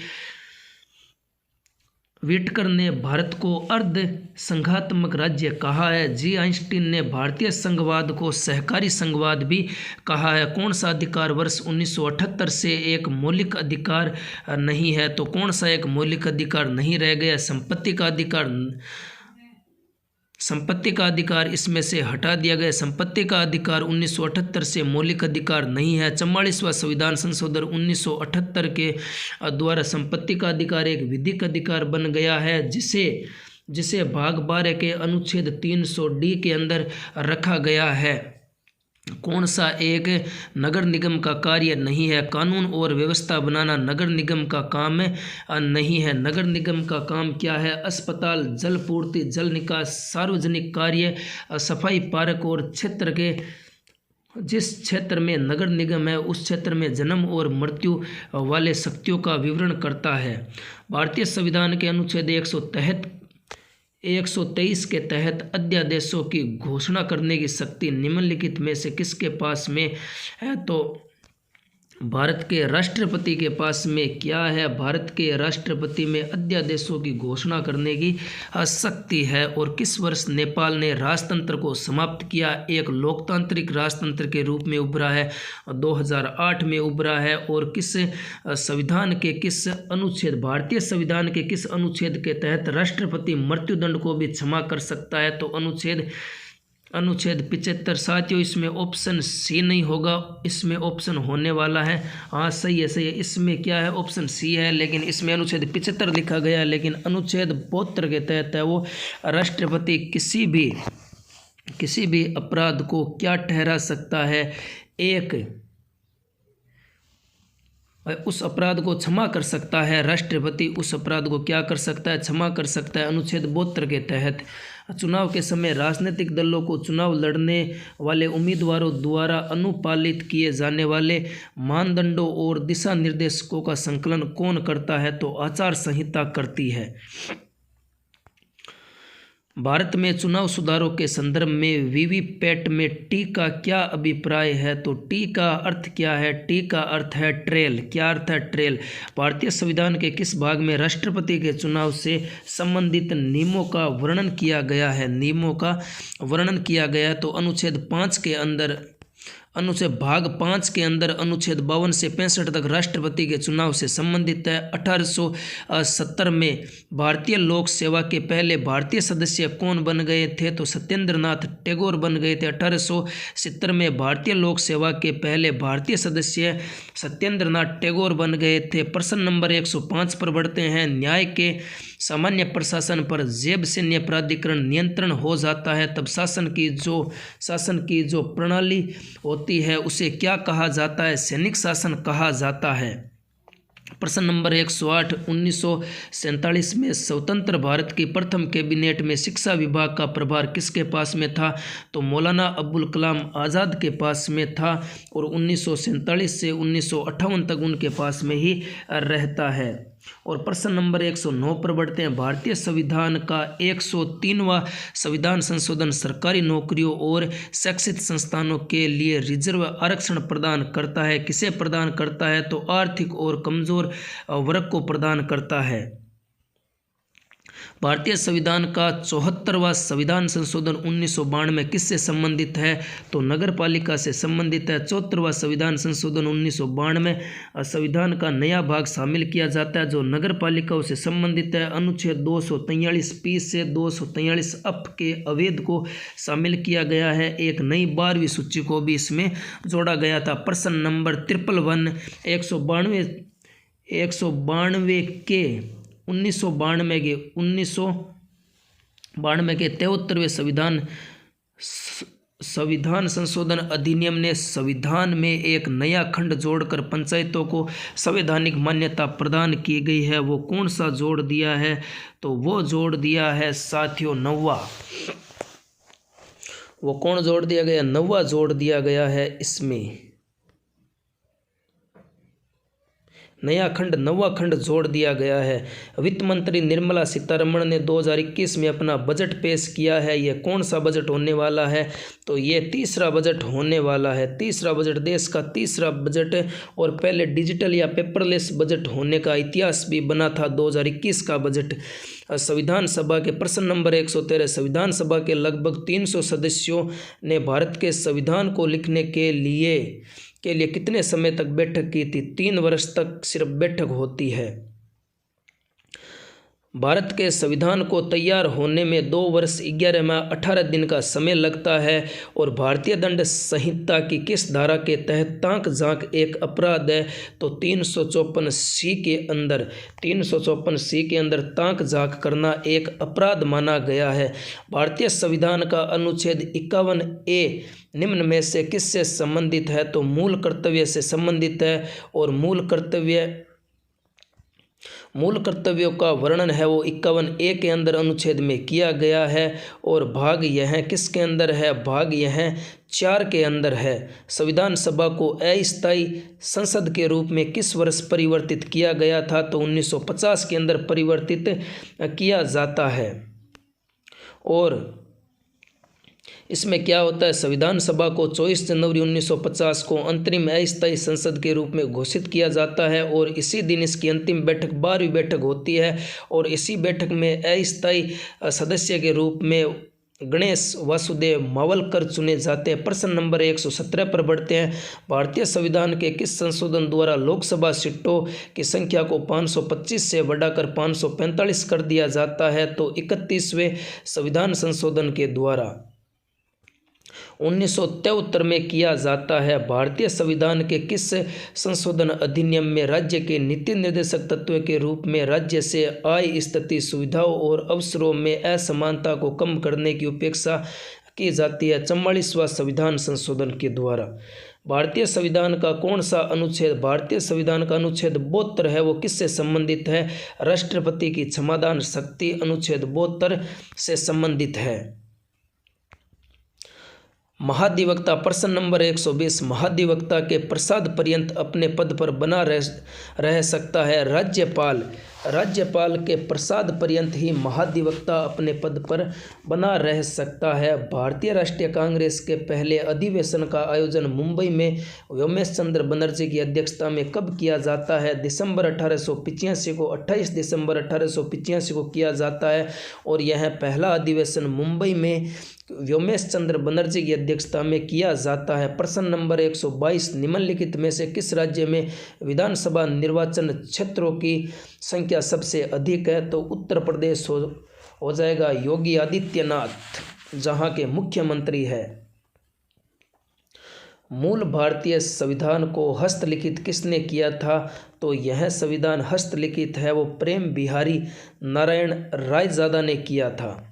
[SPEAKER 1] विटकर ने भारत को अर्ध संघात्मक राज्य कहा है। जी आइंस्टीन ने भारतीय संघवाद को सहकारी संघवाद भी कहा है। कौन सा अधिकार वर्ष 1978 से एक मौलिक अधिकार नहीं है। तो कौन सा एक मौलिक अधिकार नहीं रह गया। संपत्ति का अधिकार इसमें से हटा दिया गया। संपत्ति का अधिकार 1978 से मौलिक अधिकार नहीं है। 44वां संविधान संशोधन 1978 के द्वारा संपत्ति का अधिकार एक विधिक अधिकार बन गया है जिसे भाग 12 के अनुच्छेद 300D के अंदर रखा गया है। कौन सा एक नगर निगम का कार्य नहीं है। कानून और व्यवस्था बनाना नगर निगम का काम नहीं है। नगर निगम का काम क्या है। अस्पताल, जल पूर्ति, जल निकास, सार्वजनिक कार्य, सफाई, पार्क और क्षेत्र के जिस क्षेत्र में नगर निगम है उस क्षेत्र में जन्म और मृत्यु वाले शक्तियों का विवरण करता है। भारतीय संविधान के अनुच्छेद 123 के तहत अध्यादेशों की घोषणा करने की शक्ति निम्नलिखित में से किसके पास में है। तो भारत के राष्ट्रपति के पास में क्या है। भारत के राष्ट्रपति में अध्यादेशों की घोषणा करने की शक्ति है। और किस वर्ष नेपाल ने राजतंत्र को समाप्त किया, एक लोकतांत्रिक राजतंत्र के रूप में उभरा है। 2008 में उभरा है। और किस संविधान के किस अनुच्छेद, भारतीय संविधान के किस अनुच्छेद के तहत राष्ट्रपति मृत्युदंड को भी क्षमा कर सकता है। तो अनुच्छेद 75। साथियों, इसमें ऑप्शन सी नहीं होगा, इसमें ऑप्शन होने वाला है। हाँ, सही है। इसमें क्या है, ऑप्शन सी है, लेकिन इसमें अनुच्छेद 75 लिखा गया है। लेकिन अनुच्छेद 72 के तहत है वो राष्ट्रपति किसी भी अपराध को क्या ठहरा सकता है, उस अपराध को क्षमा कर सकता है। राष्ट्रपति उस अपराध को क्या कर सकता है, क्षमा कर सकता है। अनुच्छेद 72 के तहत चुनाव के समय राजनीतिक दलों को चुनाव लड़ने वाले उम्मीदवारों द्वारा अनुपालित किए जाने वाले मानदंडों और दिशा निर्देशों का संकलन कौन करता है। तो आचार संहिता करती है। भारत में चुनाव सुधारों के संदर्भ में वीवीपैट में टी का क्या अभिप्राय है। तो टी का अर्थ क्या है। टी का अर्थ है ट्रेल। क्या अर्थ है, ट्रेल। भारतीय संविधान के किस भाग में राष्ट्रपति के चुनाव से संबंधित नियमों का वर्णन किया गया है। नियमों का वर्णन किया गया तो अनुच्छेद 5 के अंदर, भाग 5 के अंदर अनुच्छेद 52 से 65 तक राष्ट्रपति के चुनाव से संबंधित है। 1870 में भारतीय लोक सेवा के पहले भारतीय सदस्य कौन बन गए थे। तो सत्येंद्र नाथ टैगोर बन गए थे। 1870 में भारतीय लोक सेवा के पहले भारतीय सदस्य सत्येंद्र नाथ टैगोर बन गए थे। प्रश्न नंबर 105 पर बढ़ते हैं। न्याय के सामान्य प्रशासन पर जब सैन्य प्राधिकरण नियंत्रण हो जाता है तब शासन की जो प्रणाली होती है उसे क्या कहा जाता है, सैनिक शासन कहा जाता है। प्रश्न नंबर 108, 1947 में स्वतंत्र भारत की प्रथम कैबिनेट में शिक्षा विभाग का प्रभार किसके पास में था। तो मौलाना अब्दुल कलाम आज़ाद के पास में था और 1947 से 1958 तक उनके पास में ही रहता है। और प्रश्न नंबर 109 पर बढ़ते हैं। भारतीय संविधान का 103वां संविधान संशोधन सरकारी नौकरियों और शैक्षिक संस्थानों के लिए रिजर्व आरक्षण प्रदान करता है। किसे प्रदान करता है? तो आर्थिक और कमजोर वर्ग को प्रदान करता है। भारतीय संविधान का 74वां संविधान संशोधन 1992 किससे संबंधित है? तो नगर पालिका से संबंधित है। 74वां संविधान संशोधन 1992 संविधान का नया भाग शामिल किया जाता है जो नगर पालिकाओं से संबंधित है। अनुच्छेद 243 से 243 के अवैध को शामिल किया गया है। एक नई 12वीं सूची को भी इसमें जोड़ा गया था। प्रश्न नंबर 53 192 के 1992 के 73वें संविधान संशोधन अधिनियम ने संविधान में एक नया खंड जोड़कर पंचायतों को संवैधानिक मान्यता प्रदान की गई है। वो कौन सा जोड़ दिया है? तो वो जोड़ दिया है साथियों 9वां। वो कौन जोड़ दिया गया? 9वां जोड़ दिया गया है। इसमें नया खंड 9वां खंड जोड़ दिया गया है। वित्त मंत्री निर्मला सीतारमण ने 2021 में अपना बजट पेश किया है। यह कौन सा बजट होने वाला है? तो ये तीसरा बजट होने वाला है। तीसरा बजट, देश का तीसरा बजट, और पहले डिजिटल या पेपरलेस बजट होने का इतिहास भी बना था 2021 का बजट। संविधान सभा के प्रश्न नंबर 113। संविधान सभा के लगभग 300 सदस्यों ने भारत के संविधान को लिखने के लिए कितने समय तक बैठक की थी? 3 वर्ष तक सिर्फ बैठक होती है। भारत के संविधान को तैयार होने में 2 वर्ष 11 माह 18 दिन का समय लगता है। और भारतीय दंड संहिता की किस धारा के तहत ताक झांक एक अपराध है? तो 354C के अंदर ताक झांक करना एक अपराध माना गया है। भारतीय संविधान का अनुच्छेद 51A निम्न में से किससे संबंधित है? तो मूल कर्तव्य से संबंधित है। और मूल कर्तव्यों का वर्णन है वो 51A के अंदर अनुच्छेद में किया गया है। और भाग यह किसके अंदर है? भाग यह 4 के अंदर है। संविधान सभा को अस्थायी संसद के रूप में किस वर्ष परिवर्तित किया गया था? तो 1950 के अंदर परिवर्तित किया जाता है। और इसमें क्या होता है? संविधान सभा को 24 जनवरी 1950 को अंतरिम अस्थायी संसद के रूप में घोषित किया जाता है। और इसी दिन इसकी अंतिम बैठक 12वीं बैठक होती है। और इसी बैठक में अस्थायी सदस्य के रूप में गणेश वासुदेव मावलकर चुने जाते हैं। प्रश्न नंबर 117 पर बढ़ते हैं। भारतीय संविधान के किस संशोधन द्वारा लोकसभा सीटों की संख्या को 525 से बढ़ाकर 545 कर दिया जाता है? तो 31वें संविधान संशोधन के द्वारा 1973 में किया जाता है। भारतीय संविधान के किस संशोधन अधिनियम में राज्य के नीति निर्देशक तत्व के रूप में राज्य से आय, स्थिति, सुविधाओं और अवसरों में असमानता को कम करने की अपेक्षा की जाती है? 44वां संविधान संशोधन के द्वारा। भारतीय संविधान का कौन सा अनुच्छेद? भारतीय संविधान का अनुच्छेद 72 है। वो किससे संबंधित है? राष्ट्रपति की क्षमादान शक्ति अनुच्छेद 72 से संबंधित है। महाधिवक्ता प्रश्न नंबर 120। महाधिवक्ता के प्रसाद पर्यंत अपने पद पर बना रह सकता है। राज्यपाल के प्रसाद पर्यंत ही महाधिवक्ता अपने पद पर बना रह सकता है। भारतीय राष्ट्रीय कांग्रेस के पहले अधिवेशन का आयोजन मुंबई में व्योमेश चंद्र बनर्जी की अध्यक्षता में कब किया जाता है? दिसंबर 1885 को, 28 दिसंबर 1885 को किया जाता है। और यह पहला अधिवेशन मुंबई में व्योमेश चंद्र बनर्जी की अध्यक्षता में किया जाता है। प्रश्न नंबर 122। निम्नलिखित में से किस राज्य में विधानसभा निर्वाचन क्षेत्रों की संख्या सबसे अधिक है? तो उत्तर प्रदेश हो जाएगा। योगी आदित्यनाथ जहां के मुख्यमंत्री है। मूल भारतीय संविधान को हस्तलिखित किसने किया था? तो यह संविधान हस्तलिखित है वो प्रेम बिहारी नारायण रायजादा ने किया था।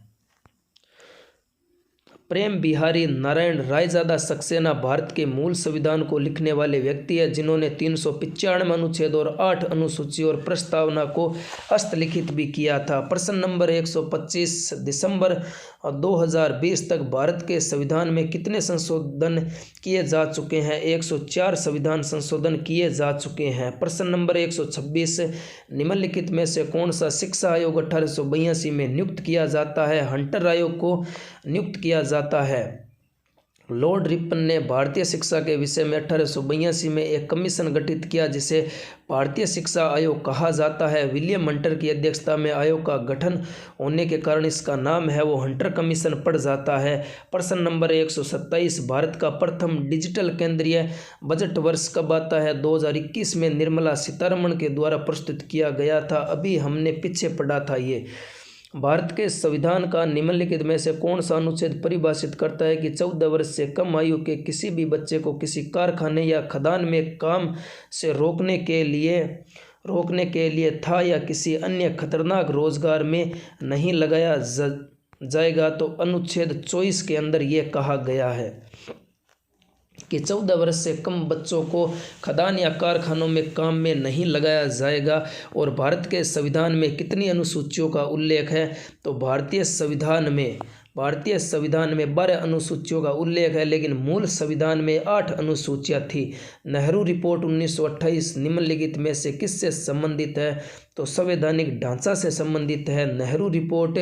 [SPEAKER 1] प्रेम बिहारी नारायण रायजादा सक्सेना भारत के मूल संविधान को लिखने वाले व्यक्ति है जिन्होंने 395 अनुच्छेद और 8 अनुसूची और प्रस्तावना को हस्तलिखित भी किया था। प्रश्न नंबर 125 दिसंबर 2020 तक भारत के संविधान में कितने संशोधन किए जा चुके हैं? 104 संविधान संशोधन किए जा चुके हैं। प्रश्न नंबर 126 निम्नलिखित में से कौन सा शिक्षा आयोग 1882 में नियुक्त किया जाता है? हंटर आयोग को नियुक्त किया जाता है। लॉर्ड रिपन ने भारतीय शिक्षा के विषय में 1882 में एक कमीशन गठित किया जिसे भारतीय शिक्षा आयोग कहा जाता है। विलियम हंटर की अध्यक्षता में आयोग का गठन होने के कारण इसका नाम है वो हंटर कमीशन पड़ जाता है। प्रश्न नंबर 127 भारत का प्रथम डिजिटल केंद्रीय बजट वर्ष कब आता है? 2021 में निर्मला सीतारमण के द्वारा प्रस्तुत किया गया था। अभी हमने पीछे पढ़ा था ये। भारत के संविधान का निम्नलिखित में से कौन सा अनुच्छेद परिभाषित करता है कि 14 वर्ष से कम आयु के किसी भी बच्चे को किसी कारखाने या खदान में काम से रोकने के लिए था या किसी अन्य खतरनाक रोजगार में नहीं लगाया जाएगा? तो अनुच्छेद 24 के अंदर ये कहा गया है कि 14 वर्ष से कम बच्चों को खदान या कारखानों में काम में नहीं लगाया जाएगा। और भारत के संविधान में कितनी अनुसूचियों का उल्लेख है? तो भारतीय संविधान में 12 अनुसूचियों का उल्लेख है, लेकिन मूल संविधान में 8 अनुसूचियाँ थी। नेहरू रिपोर्ट 1928 निम्नलिखित में से किससे संबंधित है? तो संवैधानिक ढांचा से संबंधित है। नेहरू रिपोर्ट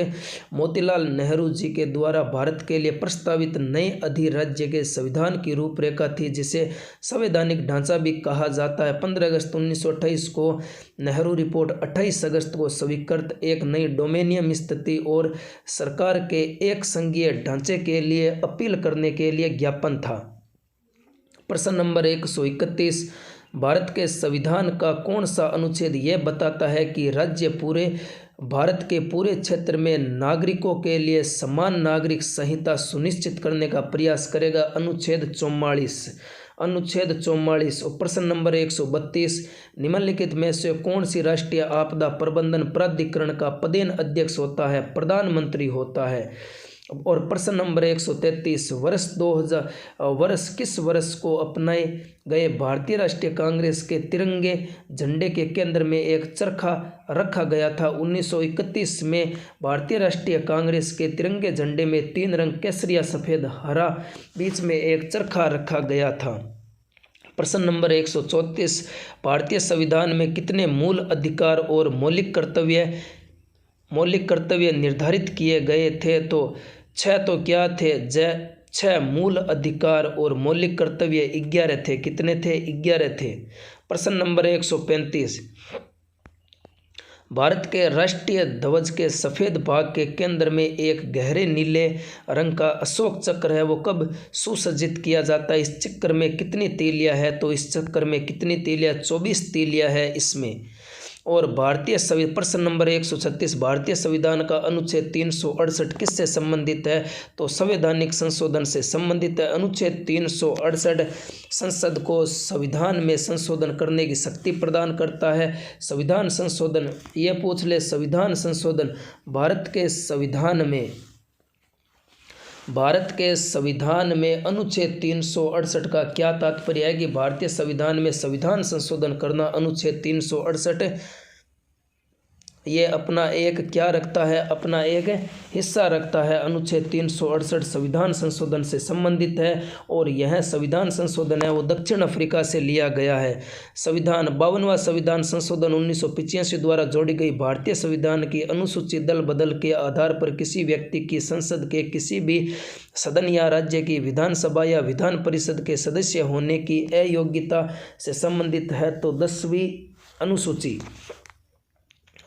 [SPEAKER 1] मोतीलाल नेहरू जी के द्वारा भारत के लिए प्रस्तावित नए अधिराज्य के संविधान की रूपरेखा थी, जिसे संवैधानिक ढांचा भी कहा जाता है। 15 अगस्त 1928 को नेहरू रिपोर्ट 28 अगस्त को स्वीकृत एक नई डोमेनियम स्थिति और सरकार के एक संघीय ढांचे के लिए अपील करने के लिए ज्ञापन था। प्रश्न नंबर 131 भारत के संविधान का कौन सा अनुच्छेद यह बताता है कि राज्य भारत के पूरे क्षेत्र में नागरिकों के लिए समान नागरिक संहिता सुनिश्चित करने का प्रयास करेगा? अनुच्छेद 44। और प्रश्न नंबर 132 निम्नलिखित में से कौन सी राष्ट्रीय आपदा प्रबंधन प्राधिकरण का पदेन अध्यक्ष होता है? प्रधानमंत्री होता है। और प्रश्न नंबर 133 किस वर्ष को अपनाए गए भारतीय राष्ट्रीय कांग्रेस के तिरंगे झंडे के केंद्र में एक चरखा रखा गया था? 1931 में भारतीय राष्ट्रीय कांग्रेस के तिरंगे झंडे में 3 रंग केसरिया, सफ़ेद, हरा, बीच में एक चरखा रखा गया था। प्रश्न नंबर 134 भारतीय संविधान में कितने मूल अधिकार और मौलिक कर्तव्य निर्धारित किए गए थे? तो 6 तो क्या थे? 6 मूल अधिकार और मौलिक कर्तव्य 11 थे। कितने थे? 11 थे। प्रश्न नंबर 135 भारत के राष्ट्रीय ध्वज के सफ़ेद भाग के केंद्र में एक गहरे नीले रंग का अशोक चक्र है, वो कब सुसज्जित किया जाता है? इस चक्र में कितनी तीलियां है? तो इस चक्र में कितनी तीलियां? 24 तीलियां है इसमें। और प्रश्न नंबर 136 भारतीय संविधान का अनुच्छेद 368 किससे संबंधित है? तो संवैधानिक संशोधन से संबंधित है। अनुच्छेद 368 संसद को संविधान में संशोधन करने की शक्ति प्रदान करता है। संविधान संशोधन ये पूछ ले, संविधान संशोधन भारत के संविधान में अनुच्छेद 368 का क्या तात्पर्य है कि भारतीय संविधान में संविधान संशोधन करना? अनुच्छेद 368 ये अपना एक क्या रखता है? अपना एक हिस्सा रखता है। अनुच्छेद 368 संविधान संशोधन से संबंधित है और यह संविधान संशोधन है वो दक्षिण अफ्रीका से लिया गया है। 52वां संविधान संशोधन 1985 द्वारा जोड़ी गई भारतीय संविधान की अनुसूची दल बदल के आधार पर किसी व्यक्ति की संसद के किसी भी सदन या राज्य की विधानसभा या विधान परिषद के सदस्य होने की अयोग्यता से संबंधित है। तो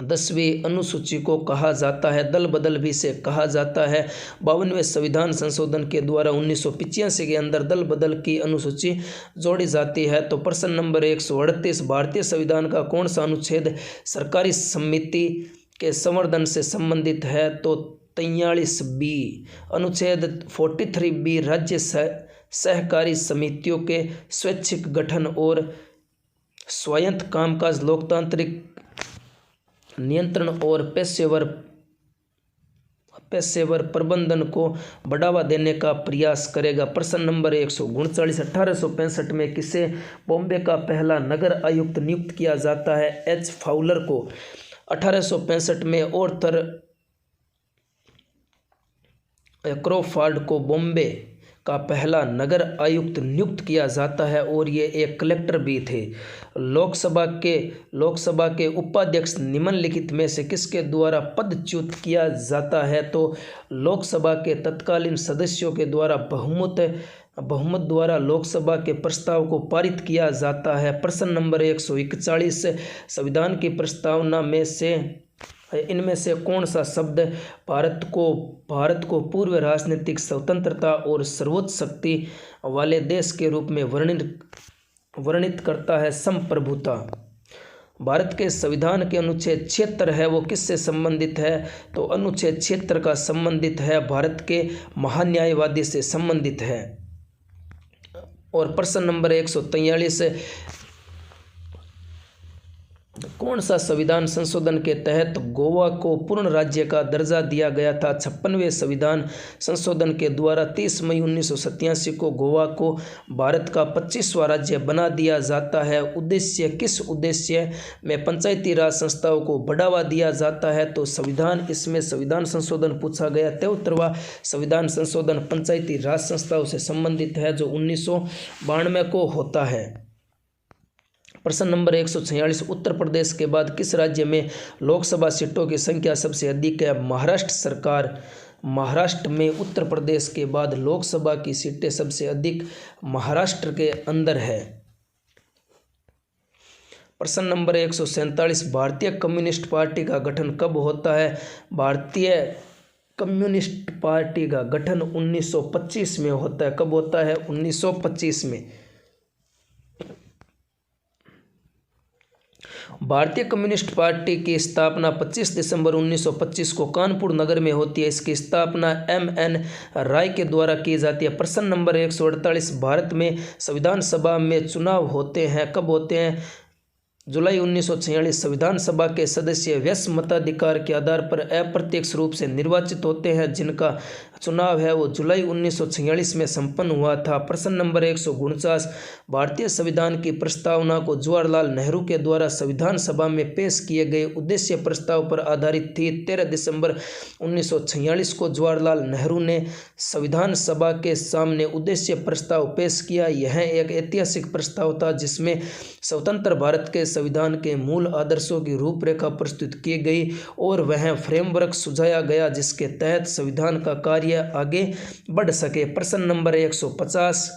[SPEAKER 1] 10वीं अनुसूची को कहा जाता है दल बदल भी से कहा जाता है। 52वें संविधान संशोधन के द्वारा 1985 के अंदर दल बदल की अनुसूची जोड़ी जाती है। तो प्रश्न नंबर 138 भारतीय संविधान का कौन सा अनुच्छेद सरकारी समिति के संवर्धन से संबंधित है? तो 43B। अनुच्छेद 43B राज्य सहकारी समितियों के स्वैच्छिक गठन और स्वायत्त कामकाज, लोकतांत्रिक नियंत्रण और पेशेवर प्रबंधन को बढ़ावा देने का प्रयास करेगा। प्रश्न नंबर 139, 1865 में किसे बॉम्बे का पहला नगर आयुक्त नियुक्त किया जाता है? एच फाउलर को। 1865 में ऑर्थर क्रॉफोर्ड को बॉम्बे का पहला नगर आयुक्त नियुक्त किया जाता है और ये एक कलेक्टर भी थे। लोकसभा के उपाध्यक्ष निम्नलिखित में से किसके द्वारा पदच्युत किया जाता है? तो लोकसभा के तत्कालीन सदस्यों के द्वारा बहुमत द्वारा लोकसभा के प्रस्ताव को पारित किया जाता है। प्रश्न नंबर 141, संविधान की प्रस्तावना में से इनमें से कौन सा शब्द भारत को पूर्व राजनीतिक स्वतंत्रता और सर्वोच्च शक्ति वाले देश के रूप में वर्णित करता है? संप्रभुता। भारत के संविधान के अनुच्छेद 76 है वो किससे संबंधित है? तो अनुच्छेद 76 का संबंधित है भारत के महान्यायवादी से संबंधित है। और प्रश्न नंबर 143, कौन सा संविधान संशोधन के तहत गोवा को पूर्ण राज्य का दर्जा दिया गया था? 56वें संविधान संशोधन के द्वारा 30 मई 1987 को गोवा को भारत का 25वां राज्य बना दिया जाता है। उद्देश्य, किस उद्देश्य में पंचायती राज संस्थाओं को बढ़ावा दिया जाता है? तो इसमें संविधान संशोधन पूछा गया। 73वां संविधान संशोधन पंचायती राज संस्थाओं से संबंधित है जो 1992 को होता है। प्रश्न नंबर 146, उत्तर प्रदेश के बाद किस राज्य में लोकसभा सीटों की संख्या सबसे अधिक है? महाराष्ट्र में उत्तर प्रदेश के बाद लोकसभा की सीटें सबसे अधिक महाराष्ट्र के अंदर है। प्रश्न नंबर 147, भारतीय कम्युनिस्ट पार्टी का गठन कब होता है? भारतीय कम्युनिस्ट पार्टी का गठन 1925 में होता है। कब होता है? 1925 में। भारतीय कम्युनिस्ट पार्टी की स्थापना 25 दिसंबर 1925 को कानपुर नगर में होती है। इसकी स्थापना M.N. राय के द्वारा की जाती है। प्रश्न नंबर 148, भारत में संविधान सभा में चुनाव होते हैं। कब होते हैं? जुलाई 1946। संविधान सभा के सदस्य व्यस्त मताधिकार के आधार पर अप्रत्यक्ष रूप से निर्वाचित होते हैं। जिनका चुनाव है वो जुलाई 1946 में संपन्न हुआ था। प्रश्न नंबर 149, भारतीय संविधान की प्रस्तावना को जवाहरलाल नेहरू के द्वारा संविधान सभा में पेश किए गए उद्देश्य प्रस्ताव पर आधारित थी। 13 दिसंबर 1946 को जवाहरलाल नेहरू ने संविधान सभा के सामने उद्देश्य प्रस्ताव पेश किया। यह एक ऐतिहासिक प्रस्ताव था जिसमें स्वतंत्र भारत के संविधान के मूल आदर्शों की रूपरेखा प्रस्तुत की गई और वह फ्रेमवर्क सुझाया गया जिसके तहत संविधान का कार्य आगे बढ़ सके। प्रश्न नंबर 150,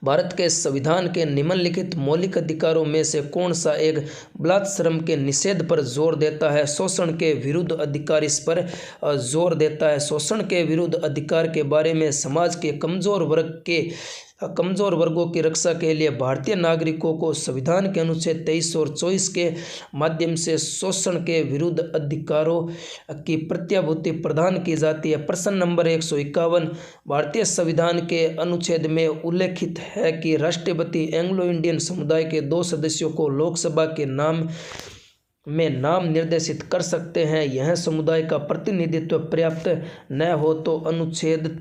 [SPEAKER 1] भारत के संविधान के निम्नलिखित मौलिक अधिकारों में से कौन सा एक बलात्श्रम के निषेध पर जोर देता है? शोषण के विरुद्ध अधिकार इस पर जोर देता है। शोषण के विरुद्ध अधिकार के बारे में समाज के कमजोर वर्गों की रक्षा के लिए भारतीय नागरिकों को संविधान के अनुच्छेद 23 और 24 के माध्यम से शोषण के विरुद्ध अधिकारों की प्रत्याभूति प्रदान की जाती है। प्रश्न नंबर 151, भारतीय संविधान के अनुच्छेद में उल्लेखित है कि राष्ट्रपति एंग्लो इंडियन समुदाय के 2 सदस्यों को लोकसभा के नाम निर्देशित कर सकते हैं। यह समुदाय का प्रतिनिधित्व पर्याप्त न हो तो अनुच्छेद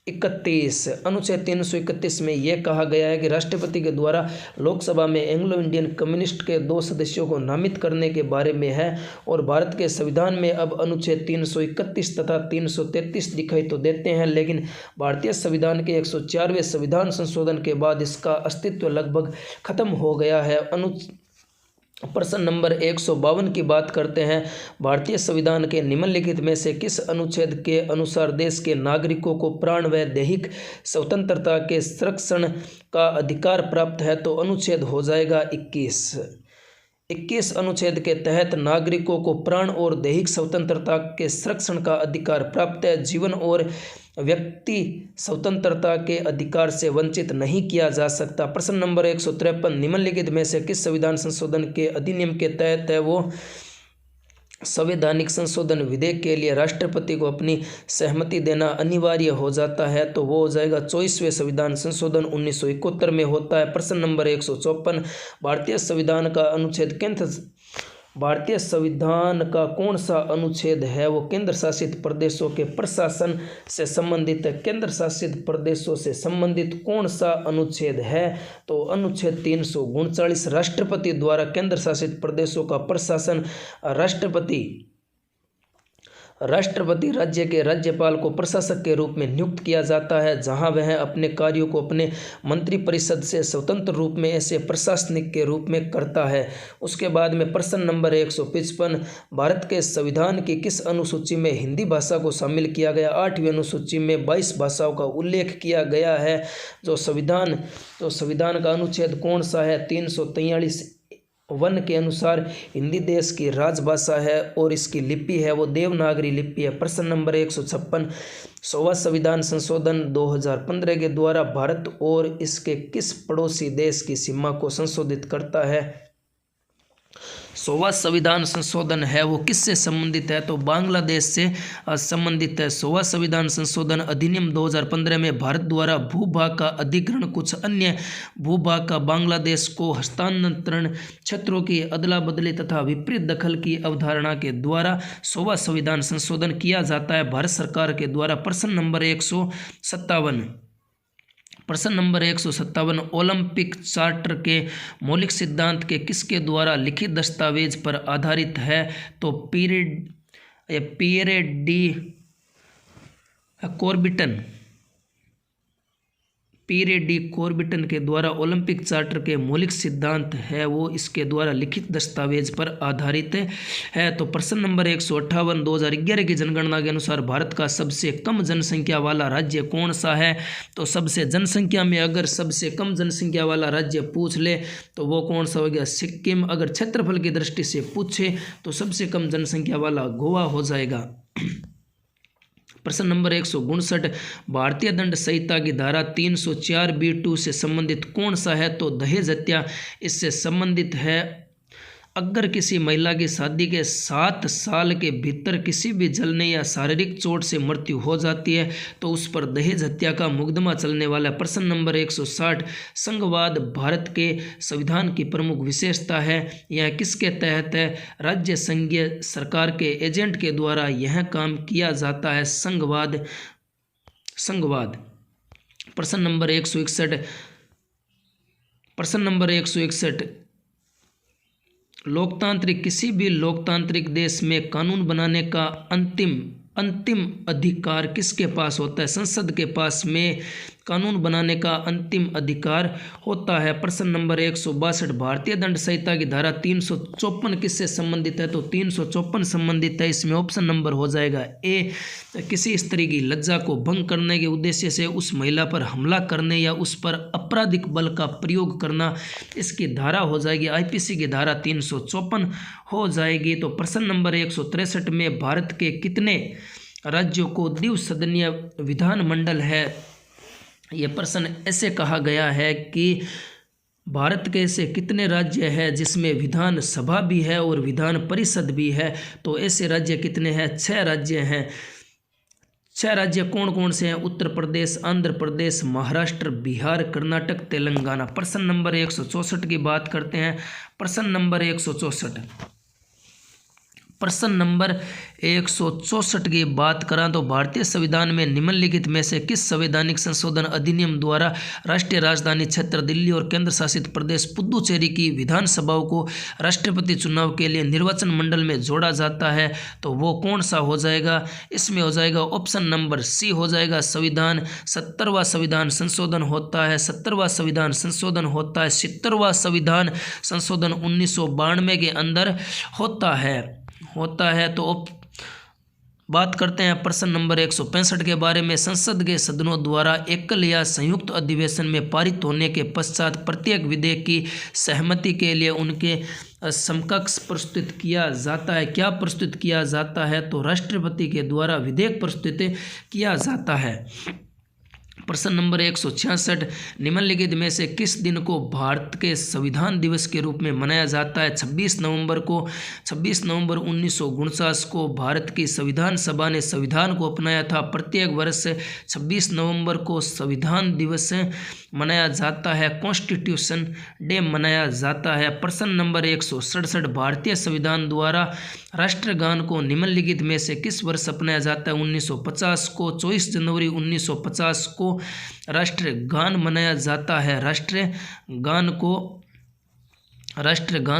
[SPEAKER 1] 331 में यह कहा गया है कि राष्ट्रपति के द्वारा लोकसभा में एंग्लो इंडियन कम्युनिस्ट के 2 सदस्यों को नामित करने के बारे में है। और भारत के संविधान में अब अनुच्छेद 331 तथा 333 दिखाई तो देते हैं, लेकिन भारतीय संविधान के 104वें संविधान संशोधन के बाद इसका अस्तित्व लगभग खत्म हो गया है। प्रश्न नंबर 152 की बात करते हैं। भारतीय संविधान के निम्नलिखित में से किस अनुच्छेद के अनुसार देश के नागरिकों को प्राण व दैहिक स्वतंत्रता के संरक्षण का अधिकार प्राप्त है? तो अनुच्छेद हो जाएगा 21 अनुच्छेद के तहत नागरिकों को प्राण और दैहिक स्वतंत्रता के संरक्षण का अधिकार प्राप्त है। जीवन और व्यक्ति स्वतंत्रता के अधिकार से वंचित नहीं किया जा सकता। प्रश्न नंबर 153, निम्नलिखित में से किस संविधान संशोधन के अधिनियम के तहत है वो संवैधानिक संशोधन विधेयक के लिए राष्ट्रपति को अपनी सहमति देना अनिवार्य हो जाता है? तो वो हो जाएगा 24वें संविधान संशोधन 1971 में होता है। प्रश्न नंबर 154, भारतीय संविधान का अनुच्छेद किन भारतीय संविधान का कौन सा अनुच्छेद है वो केंद्र शासित प्रदेशों के प्रशासन से संबंधित है। केंद्र शासित प्रदेशों से संबंधित कौन सा अनुच्छेद है तो अनुच्छेद 339। राष्ट्रपति द्वारा केंद्र शासित प्रदेशों का प्रशासन राष्ट्रपति राज्य के राज्यपाल को प्रशासक के रूप में नियुक्त किया जाता है, जहां वह अपने कार्यों को अपने मंत्रिपरिषद से स्वतंत्र रूप में ऐसे प्रशासनिक के रूप में करता है। उसके बाद में प्रश्न नंबर 155, भारत के संविधान की किस अनुसूची में हिंदी भाषा को शामिल किया गया। 8वीं अनुसूची में 22 भाषाओं का उल्लेख किया गया है। जो संविधान का अनुच्छेद कौन सा है 343 वन के अनुसार हिंदी देश की राजभाषा है और इसकी लिपि है वो देवनागरी लिपि है। प्रश्न नंबर 156, 100वां संविधान संशोधन 2015 के द्वारा भारत और इसके किस पड़ोसी देश की सीमा को संशोधित करता है। 100वां संविधान संशोधन है वो किससे संबंधित है तो बांग्लादेश से संबंधित है। 100वां संविधान संशोधन अधिनियम 2015 में भारत द्वारा भूभाग का अधिग्रहण, कुछ अन्य भूभाग का बांग्लादेश को हस्तांतरण, क्षेत्रों की अदला बदली तथा विपरीत दखल की अवधारणा के द्वारा 100वां संविधान संशोधन किया जाता है भारत सरकार के द्वारा। प्रश्न नंबर 157, ओलंपिक चार्टर के मौलिक सिद्धांत के किसके द्वारा लिखित दस्तावेज पर आधारित है तो पियरे डी कॉर्बिटन के द्वारा ओलंपिक चार्टर के मौलिक सिद्धांत है वो इसके द्वारा लिखित दस्तावेज पर आधारित है। तो प्रश्न नंबर 158, 2011 की जनगणना के अनुसार भारत का सबसे कम जनसंख्या वाला राज्य कौन सा है तो सबसे जनसंख्या में अगर सबसे कम जनसंख्या वाला राज्य पूछ ले तो वो कौन सा हो गया सिक्किम। अगर क्षेत्रफल की दृष्टि से पूछे तो सबसे कम जनसंख्या वाला गोवा हो जाएगा। प्रश्न नंबर 159, भारतीय दंड संहिता की धारा 304B2 से संबंधित कौन सा है तो दहेज हत्या इससे संबंधित है। अगर किसी महिला की शादी के 7 साल के भीतर किसी भी जलने या शारीरिक चोट से मृत्यु हो जाती है तो उस पर दहेज हत्या का मुकदमा चलने वाला है। प्रश्न नंबर 160, संघवाद भारत के संविधान की प्रमुख विशेषता है, यह किसके तहत है। राज्य संघीय सरकार के एजेंट के द्वारा यह काम किया जाता है। संघवाद। प्रश्न नंबर 161, लोकतांत्रिक किसी भी लोकतांत्रिक देश में कानून बनाने का अंतिम अधिकार किसके पास होता है। संसद के पास में कानून बनाने का अंतिम अधिकार होता है। प्रश्न नंबर 162, भारतीय दंड संहिता की धारा 354 किससे संबंधित है तो 354 संबंधित है। इसमें ऑप्शन नंबर हो जाएगा ए, किसी स्त्री की लज्जा को भंग करने के उद्देश्य से उस महिला पर हमला करने या उस पर आपराधिक बल का प्रयोग करना, इसकी धारा हो जाएगी आईपीसी की धारा 354 हो जाएगी। तो प्रश्न नंबर 163 में भारत के कितने राज्यों को द्विसदनीय विधानमंडल है। ये प्रश्न ऐसे कहा गया है कि भारत के ऐसे कितने राज्य हैं जिसमें विधान सभा भी है और विधान परिषद भी है तो ऐसे राज्य कितने हैं 6 राज्य हैं। 6 राज्य कौन कौन से हैं उत्तर प्रदेश, आंध्र प्रदेश, महाराष्ट्र, बिहार, कर्नाटक, तेलंगाना। प्रश्न नंबर 164 की बात करते हैं। प्रश्न नंबर 164 की बात करें तो भारतीय संविधान में निम्नलिखित में से किस संवैधानिक संशोधन अधिनियम द्वारा राष्ट्रीय राजधानी क्षेत्र दिल्ली और केंद्र शासित प्रदेश पुदुचेरी की विधानसभाओं को राष्ट्रपति चुनाव के लिए निर्वाचन मंडल में जोड़ा जाता है तो वो कौन सा हो जाएगा। इसमें हो जाएगा ऑप्शन नंबर सी हो जाएगा संविधान। 70वां संविधान संशोधन होता है। 70वां संविधान संशोधन होता है। 70वां संविधान संशोधन 1992 के अंदर होता है। तो बात करते हैं प्रश्न नंबर 165 के बारे में। संसद के सदनों द्वारा एकल या संयुक्त अधिवेशन में पारित होने के पश्चात प्रत्येक विधेयक की सहमति के लिए उनके समकक्ष प्रस्तुत किया जाता है। क्या प्रस्तुत किया जाता है तो राष्ट्रपति के द्वारा विधेयक प्रस्तुत किया जाता है। प्रश्न नंबर 166, निम्नलिखित में से किस दिन को भारत के संविधान दिवस के रूप में मनाया जाता है? 26 नवंबर को। 26 नवंबर 1949 को भारत की संविधान सभा ने संविधान को अपनाया था। प्रत्येक वर्ष 26 नवंबर को संविधान दिवस मनाया जाता है, कॉन्स्टिट्यूशन डे मनाया जाता है। प्रश्न नंबर 167, भारतीय संविधान द्वारा राष्ट्रगान को निम्नलिखित में से किस वर्ष अपनाया जाता है? 1950 को। 24 जनवरी 1950 को राष्ट्रगान मनाया जाता है। राष्ट्रगान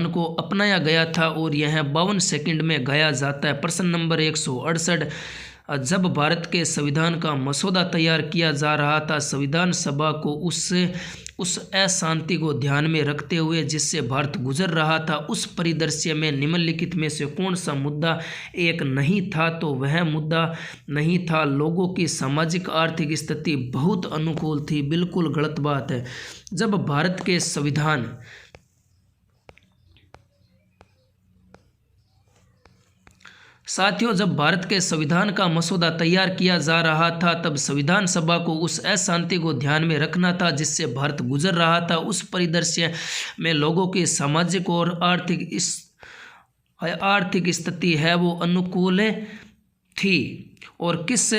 [SPEAKER 1] को अपनाया गया था और यह 52 सेकंड में गाया जाता है। प्रश्न नंबर 168, जब भारत के संविधान का मसौदा तैयार किया जा रहा था, संविधान सभा को उस अशांति को ध्यान में रखते हुए जिससे भारत गुजर रहा था, उस परिदृश्य में निम्नलिखित में से कौन सा मुद्दा एक नहीं था? तो वह मुद्दा नहीं था लोगों की सामाजिक आर्थिक स्थिति बहुत अनुकूल थी। बिल्कुल गलत बात है। जब भारत के संविधान साथियों, जब भारत के संविधान का मसौदा तैयार किया जा रहा था, तब संविधान सभा को उस अशांति को ध्यान में रखना था जिससे भारत गुजर रहा था। उस परिदृश्य में लोगों की सामाजिक और आर्थिक स्थिति है वो अनुकूल थी। और किस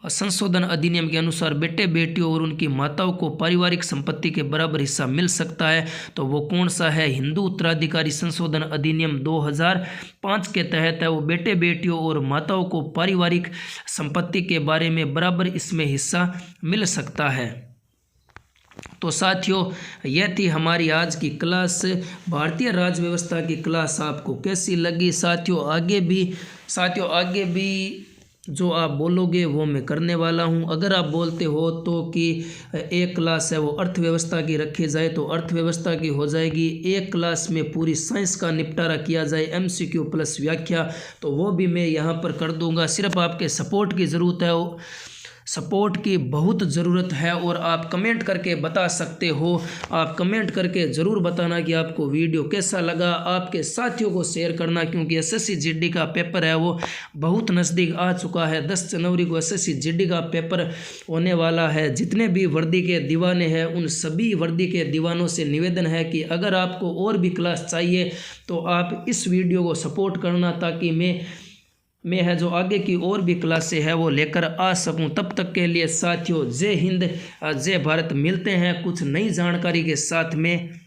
[SPEAKER 1] संशोधन अधिनियम के अनुसार बेटे बेटियों और उनकी माताओं को पारिवारिक संपत्ति के बराबर हिस्सा मिल सकता है? तो वो कौन सा है? हिंदू उत्तराधिकारी संशोधन अधिनियम 2005 के तहत है वो। बेटे बेटियों और माताओं को पारिवारिक संपत्ति के बारे में बराबर इसमें हिस्सा मिल सकता है। तो साथियों, यह थी हमारी आज की क्लास। भारतीय राज्य व्यवस्था की क्लास आपको कैसी लगी? साथियों आगे भी जो आप बोलोगे वो मैं करने वाला हूँ। अगर आप बोलते हो तो कि एक क्लास है वो अर्थव्यवस्था की रखी जाए तो अर्थव्यवस्था की हो जाएगी। एक क्लास में पूरी साइंस का निपटारा किया जाए, MCQ प्लस व्याख्या, तो वो भी मैं यहाँ पर कर दूँगा। सिर्फ आपके सपोर्ट की ज़रूरत है, सपोर्ट की बहुत ज़रूरत है। और आप कमेंट करके बता सकते हो। आप कमेंट करके ज़रूर बताना कि आपको वीडियो कैसा लगा। आपके साथियों को शेयर करना, क्योंकि SSC GD का पेपर है वो बहुत नज़दीक आ चुका है। 10 जनवरी को SSC GD का पेपर होने वाला है। जितने भी वर्दी के दीवाने हैं उन सभी वर्दी के दीवानों से निवेदन है कि अगर आपको और भी क्लास चाहिए तो आप इस वीडियो को सपोर्ट करना, ताकि मैं है जो आगे की और भी क्लासें है वो लेकर आ सकूं। तब तक के लिए साथियों, जय हिंद, जय भारत। मिलते हैं कुछ नई जानकारी के साथ में।